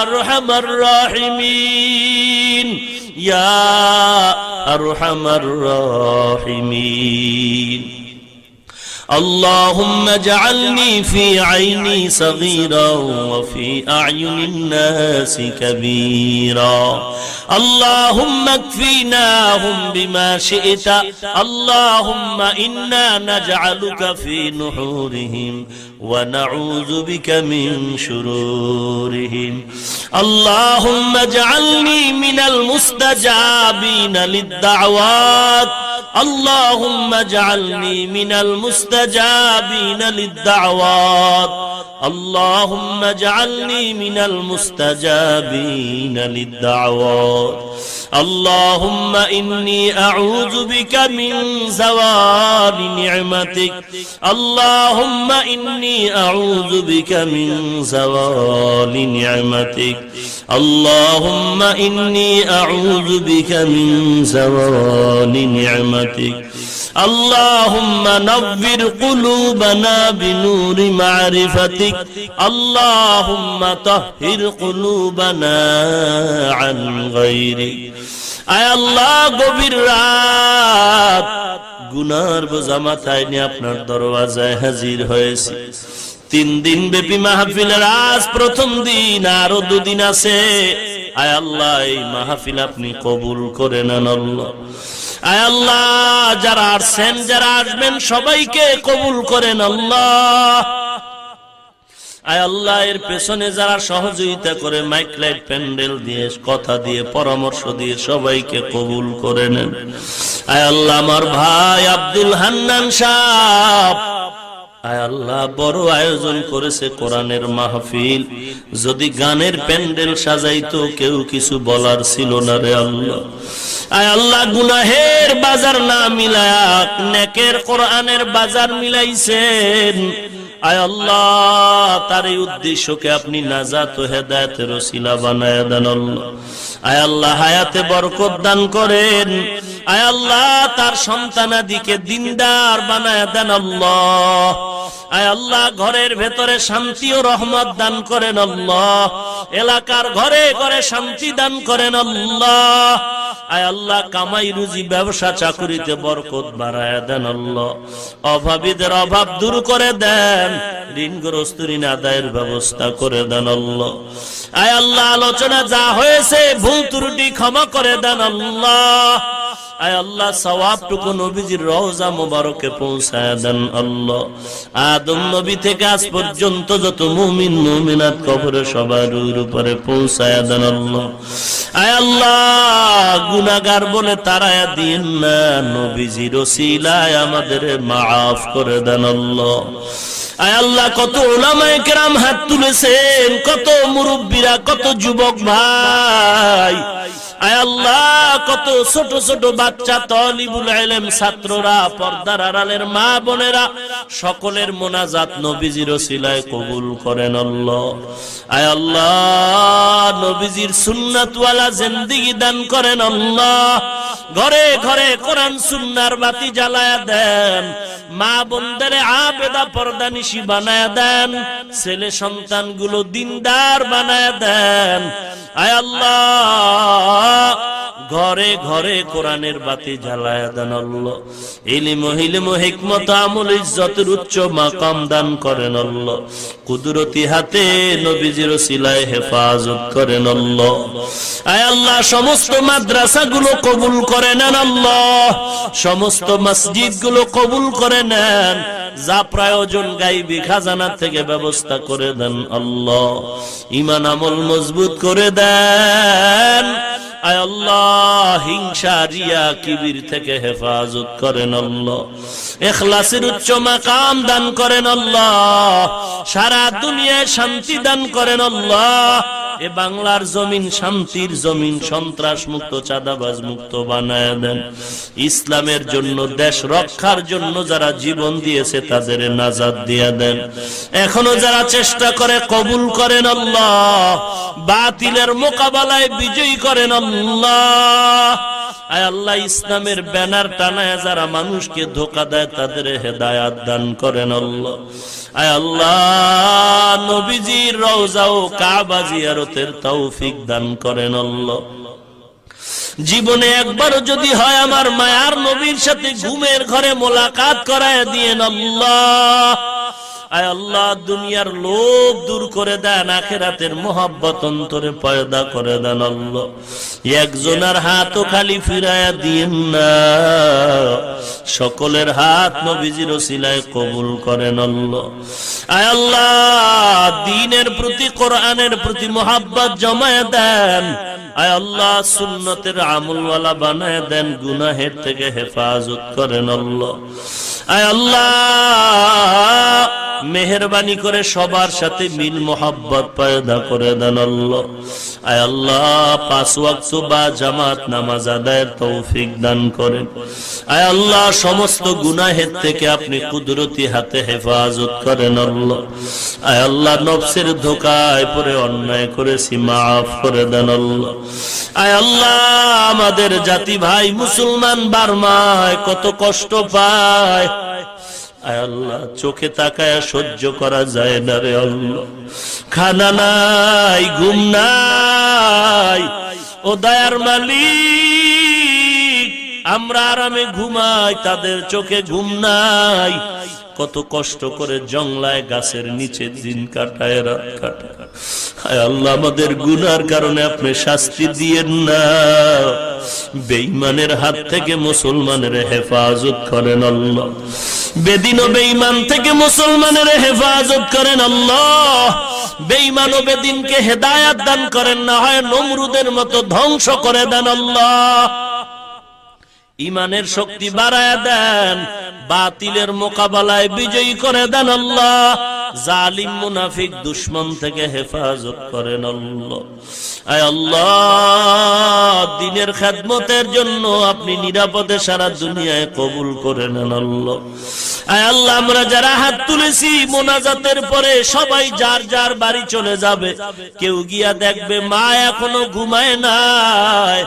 আরহামার রাহিমিন, ইয়া আরহামার রাহিমিন। اللهم اجعلني في عيني صغيرا وفي أعين الناس كبيرا. اللهم اكفيناهم بما شئت. اللهم إنا نجعلك في نحورهم ونعوذ بك من شرورهم. اللهم اجعلني من المستجابين للدعوات. اللهم اجعلني من المستجابين للدعوات. اللهم اجعلني من المستجابين للدعوات. اللهم إني أعوذ بك من زوال نعمتك. اللهم إني أعوذ بك من زوال نعمتك. اللهم إني أعوذ بك من زوال نعمتك. اللهم نور قلوبنا بنور معرفتك. اللهم طهر قلوبنا عن غيرك. আয় আল্লাহ, গভীর রাত, গুনার বোঝা মাথায় নিয়ে আপনার দরওয়াজায় হাজির হয়েছি। 3 দিন ব্যাপী মাহফিলের আজ প্রথম দিন, আরো 2 দিন আছে। আয় আল্লাহ, এই মাহফিল আপনি কবুল করে নেন আল্লাহ। আয় আল্লাহ, যারা আসছেন, যারা আসবেন, সবাইকে কবুল করেন আল্লাহ। আয় আল্লাহ, এর পেছনে যারা সহযোগিতা করে, মাইক লাইট প্যান্ডেল দিয়ে, কথা দিয়ে, পরামর্শ দিয়ে, সবাইকে কবুল করে নেন। আয় আল্লাহ, আমার ভাই আব্দুল হান্নান সাহেব, আয় আল্লাহ, বড় আয়োজন করেছে কোরআনের মাহফিল। যদি গানের প্যান্ডেল সাজাইতো, কেউ কিছু বলার ছিল না রে আল্লাহ। আয় আল্লাহ, গুনাহের বাজার না মিলায়া নেকের কোরআনের বাজার মিলাইছেন। আয় আল্লাহ, তার এই উদ্দেশ্যকে আপনি নাজাত ও হেদায়েতের ওসিলা বানায়া দেন আল্লাহ। আয় আল্লাহ, হায়াতে বরকত দান করেন। আয় আল্লাহ, তার সন্তানাদিকে দিনদার বানায়া দেন আল্লাহ। আয় আল্লাহ, ঘরের ভেতরে শান্তি ও রহমত দান করেন আল্লাহ। এলাকার ঘরে ঘরে শান্তি দান করেন আল্লাহ। আয় আল্লাহ, কামাই রুজি, ব্যবসা চাকরিতে বরকত বাড়ায়া দেন আল্লাহ। অভাবীদের অভাব দূর করে দেন, ঋণগ্রস্ত ঋণ আদায়ের ব্যবস্থা করে দেন আল্লাহ। আয় আল্লাহ, আলোচনা যা হয়েছে, ভুল ত্রুটি ক্ষমা করে দেন আল্লাহ। আয় আল্লাহ, সওয়াবটুকু নবীজির রওজা মোবারকে পৌঁছায় দেন আল্লাহ। আদম নবী থেকে আজ পর্যন্ত যত মুমিন মুমিনাত কবরে সবার উপরে পৌঁছায় দেন আল্লাহ। আয় আল্লাহ, গুনাহগার বলে তারায়া দিন না, নবীজির ওসিলায় আমাদের মাফ করে দেন আল্লাহ। আয় আল্লাহ কত উলামায়ে কেরাম হাত তুলেছেন, কত মুরব্বীরা, কত যুবক ভাই, আয় আল্লাহ কত ছোট ছোট বাচ্চা, তালিবুল ইলম, ছাত্ররা, পর্দার আড়ালের মা বোনেরা, সকলের মোনাজাত নবীজির ওসিলায় কবুল করেন আল্লাহ। আয় আল্লাহ নবীজির সুন্নাতওয়ালা জিন্দেগি দান করেন আল্লাহ। ঘরে ঘরে কোরআন সুন্নাহর বাতি জ্বালায়া দেন, মা বোনদের আবেদা পর্দানিশী বানায়া দেন, ছেলে সন্তানগুলো দিনদার বানায়া দেন। আয় আল্লাহ ঘরে ঘরে কোরআনের বাতি জ্বালায়া দেন আল্লাহ। ইলম হিকমত আমল ইজ্জতের উচ্চ মাকাম দান করেন আল্লাহ। কুদরতি হাতে নবীজির ওসিলায় হেফাজত করেন আল্লাহ। আয় আল্লাহ সমস্ত মাদ্রাসাগুলো কবুল করে নেন আল্লাহ, সমস্ত মসজিদগুলো কবুল করে নেন, যা প্রয়োজন গায়বী খাজানা থেকে ব্যবস্থা করে দেন আল্লাহ। ঈমান আমল মজবুত করে দেন। আয় আল্লাহ হিংসা রিয়া কিবির থেকে হেফাজত করেন আল্লাহ। ইখলাসের উচ্চ মাকাম দান করেন আল্লাহ। সারা দুনিয়ায় শান্তি দান করেন আল্লাহ। এ বাংলার জমিন শান্তির জমিন, সন্ত্রাস মুক্ত, চাঁদাবাজ মুক্ত বানায় দেন। ইসলামের জন্য, দেশ রক্ষার জন্য যারা জীবন দিয়েছে তাদের নাজাত দিয়ে দেন। এখনো যারা চেষ্টা করে কবুল করেন আল্লাহ। বাতিলের মোকাবেলায় বিজয়ী করেন আল্লাহ। আয় আল্লাহ ইসলামের ব্যানার টানায় যারা মানুষকে ধোঁকা দেয় তাদের হেদায়াত দান করেন আল্লাহ। আয় আল্লাহ নবীজির রওজা ও কাবা জিয়ারতের তৌফিক দান করেন আল্লাহ। জীবনে একবারও যদি হয় আমার মায়ার নবীর সাথে ঘুমের ঘরে মোলাকাত করায় দিয়েন আল্লাহ। আয় আল্লাহ দুনিয়ার লোভ দূর করে দেন, আখিরাতের মোহাব্বত অন্তরে পয়দা করে দেন আল্লাহ। একজনের হাতও খালি ফিরায়া দিয়েন না, সকলের হাত নবীজির ওসিলায় কবুল করেন আল্লাহ। আয় আল্লাহ দ্বীনের প্রতি, কোরআনের প্রতি মোহাব্বত জমায়ে দেন। আয় আল্লাহ সুন্নতের আমলওয়ালা বানায় দেন, গুনাহের থেকে হেফাজত করেন আল্লাহ। আয় আল্লাহ মেহেরবানি করে সবার সাথে মিল মোহাব্বত পয়দা করে দেন আল্লাহ। আয় আল্লাহ 5 ওয়াক্ত বা জামাত নামাজ আদায়ের তৌফিক দান করেন। আয় আল্লাহ সমস্ত গুনাহের থেকে আপনি কুদরতি হাতে হেফাজত করেন আল্লাহ। আয় আল্লাহ নফসের ধোঁকায় পড়ে অন্যায় করেছি, মাফ করে দেন আল্লাহ। আয় আল্লাহ আমাদের জাতি ভাই মুসলমান বার্মায় কত কষ্ট পায়, আয় আল্লাহ চোখে তাকায় সহ্য করা যায় না রে আল্লাহ। খানা নাই, ঘুম নাই, ও দয়ার মালিক আমরা আরামে ঘুমাই, তাদের চোখে ঘুম নাই। কত কষ্ট করে জংলায় গাছের নিচে দিন কাটায়, রাত কাটায়। হায় আল্লাহ আমাদের গুনার কারণে আপনি শাস্তি দিয়েন না। বেঈমানের হাত থেকে মুসলমানের হেফাজত করেন আল্লাহ। বেদিন ও বেঈমান থেকে মুসলমানের হেফাজত করেন আল্লাহ। বেঈমান ও বেদিনকে হেদায়াত দান করেন, না হয় নমরুদের মতো ধ্বংস করে দেন আল্লাহ। ঈমানের শক্তি বাড়ায়া দেন, বাতিলের মোকাবেলায় বিজয়ী করে দেন আল্লাহ। জালিম মুনাফিক দুশমন থেকে হেফাজত করেন আল্লাহ। আয় আল্লাহ দ্বীনের খেদমতের জন্য আপনি নিরাপদে সারা দুনিয়ায় কবুল করে নেন আল্লাহ। আয় আল্লাহ আমরা যারা হাত তুলেছি মোনাজাতের পরে সবাই যার যার বাড়ি চলে যাবে। কেউ গিয়া দেখবে মা এখনো ঘুমায় নাই,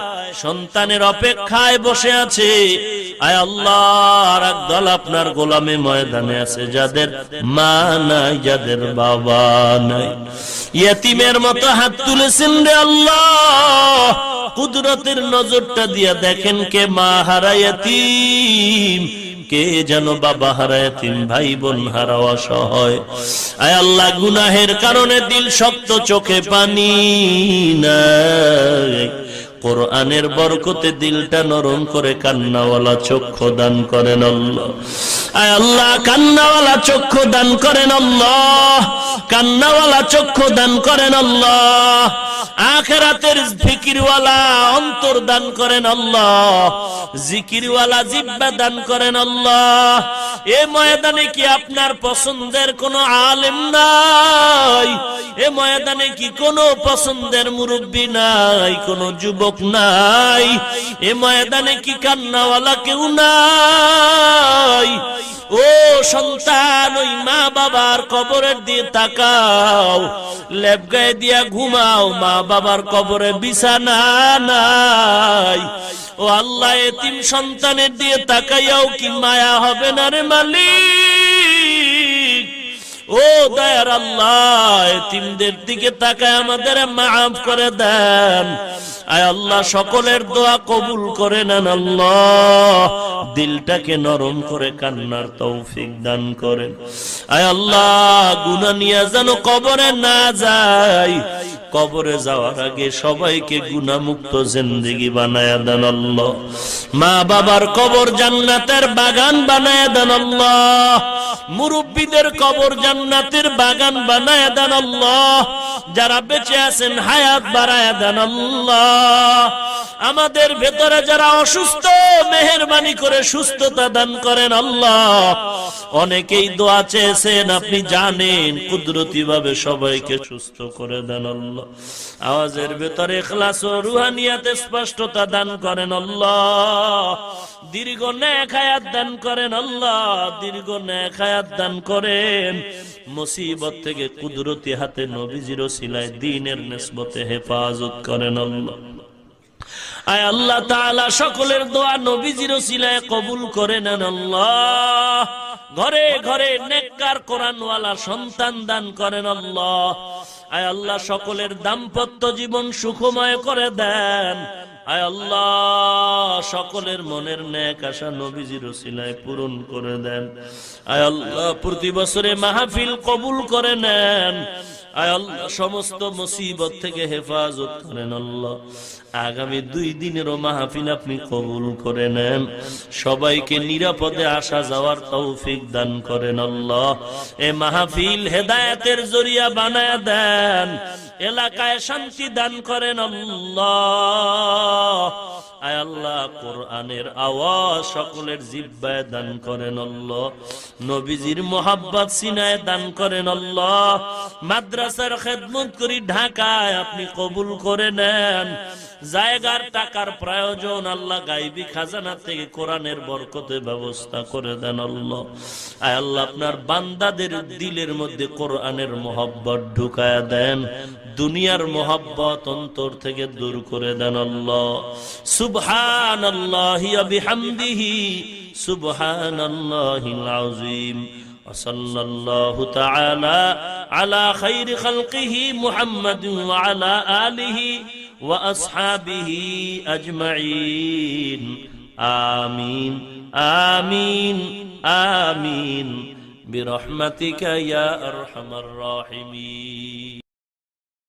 সন্তানের অপেক্ষায় বসে আছে। আয় আল্লাহ আর একদল আপনার গোলামে ময়দানে আছে যাদের মা নাই, যাদের বাবা নাই, ইয়েতিমের মতো হাত তুলেছেন রে আল্লাহ। কুদরতের নজরটা দিয়া দেখেন কে মা হারা ইয়েতিম, কে যেন বাবা হারা ইয়েতিম, ভাই বোন হারা অসহায়। আয় আল্লাহ গুনাহের কারণে দিল শক্ত, চোখে পানি নাই, কোরআনের বরকতে দিলটা নরম করে কান্নাওয়ালা চক্ষু দান করেন আল্লাহ। আয় আল্লাহ, কান্নাওয়ালা চক্ষু দান করেন আল্লাহ, কান্নাওয়ালা চক্ষু দান করেন আল্লাহ। আখিরাতের ফিকিরওয়ালা অন্তর দান করেন আল্লাহ, জিকিরওয়ালা জিহ্বা দান করেন আল্লাহ। এ ময়দানে কি আপনার পছন্দের কোনো আলেম নাই? এ ময়দানে কি কোনো পছন্দের মুরব্বী নাই, কোনো যুবক নাই? এ ময়দানে কি কান্নাওয়ালা কেউ নাই? ও সন্তান, ওই মা বাবার কবরের দিয়ে তাকাও, লেপ গায়ে দিয়া ঘুমাও, মা বাবার কবরে বিছানা নাই। ও আল্লাহ, এতিম সন্তানের দিয়ে তাকাইয়াও কি মায়া হবে না রে মালিক? ও দয়ার আল্লাহ, এতিমদের দিকে তাকায় আমাদের মাফ করে দেন। আয় আল্লাহ, সকলের দোয়া কবুল করে নেন আল্লাহ, দিলটাকে নরম করে কান্নার তৌফিক দান করেন। আয় আল্লাহ, গুনাহ নিয়ে যেন কবরে না যাই, কবরে যাওয়ার আগে সবাইকে গুনাহমুক্ত জিন্দেগি বানায়া দেন আল্লাহ। মা বাবার কবর জান্নাতের বাগান বানায়া দেন আল্লাহ, মুরব্বীদের কবর জান্নাতের বাগান বানায়া দেন আল্লাহ। যারা বেঁচে আছেন হায়াত বাড়ায়া দেন আল্লাহ। আমাদের ভেতরে যারা অসুস্থ, মেহেরবানি করে সুস্থতা দান করেন আল্লাহ। অনেকেই দোয়া চেয়েছেন, আপনি জানেন, কুদরতি ভাবে সবাইকে সুস্থ করে দেন আল্লাহ। আওয়াজের ভেতরে ইখলাস ও রুহানিয়াতে স্পষ্টতা দান করেন আল্লাহ। দীর্ঘ নেক হায়াত দান করেন আল্লাহ, দীর্ঘ নেক হায়াত দান করেন। মুসিবত থেকে কুদরতি হাতে নবীজির ওসিলায় দ্বীনের নিসবতে হেফাজত করেন আল্লাহ। আয় আল্লাহ তাআলা, সকলের দোয়া নবীজির ওসিলায় কবুল করে নেন আল্লাহ। ঘরে ঘরে নেককার কোরআনওয়ালা সন্তান দান করেন আল্লাহ। আয় আল্লাহ, সকলের দাম্পত্য জীবন সুখময় করে দেন। আয় আল্লাহ, সকলের মনের নেক আশা নবীজির ওসিলায় পূরণ করে দেন। আয় আল্লাহ, প্রতি বছরে মাহফিল কবুল করে নেন। আয় আল্লাহ, সমস্ত মুসিবত থেকে হেফাজত করেন আল্লাহ। আগামী 2 দিনেরও মাহফিল আপনি কবুল করে নেন। সবাইকে নিরাপদে আসা যাওয়ার তৌফিক দান করেন আল্লাহ। এ মাহফিল হেদায়েতের জরিয়া বানায়া দেন। এলাকায় শান্তি দান করেন আল্লাহ। আয় আল্লাহ, কোরআনের আওয়াজ সকলের জিহ্বায় দান করেন আল্লাহ। নবীজির মোহাব্বত সিনায় দান করেন আল্লাহ। মাদ্রাসার খেদমত করি ঢাকায় আপনি কবুল করে নেন। জায়গার টাকার প্রয়োজন আল্লাহ, গায়বী খাজানা থেকে কোরআনের বরকতে ব্যবস্থা করে দেন আল্লাহ। আয় আল্লাহ, আপনার বান্দাদের দিলের মধ্যে কোরআনের মোহাব্বত ঢুকায়া দেন। দুনিয়ার মোহাব্বত অন্তর থেকে দূর করে দেন আল্লাহ। সুবহানাল্লাহি ওয়া বিহামদিহি, সুবহানাল্লাহিল আযীম। সাল্লাল্লাহু তাআলা আলা খায়রি খালকিহি মুহাম্মাদিন ওয়া আলা আলিহি ওয়া আসহাবিহি আজমাইন। আমিন আমিন আমিন বিরহমাতিকা ইয়া আরহামার রাহিমিন।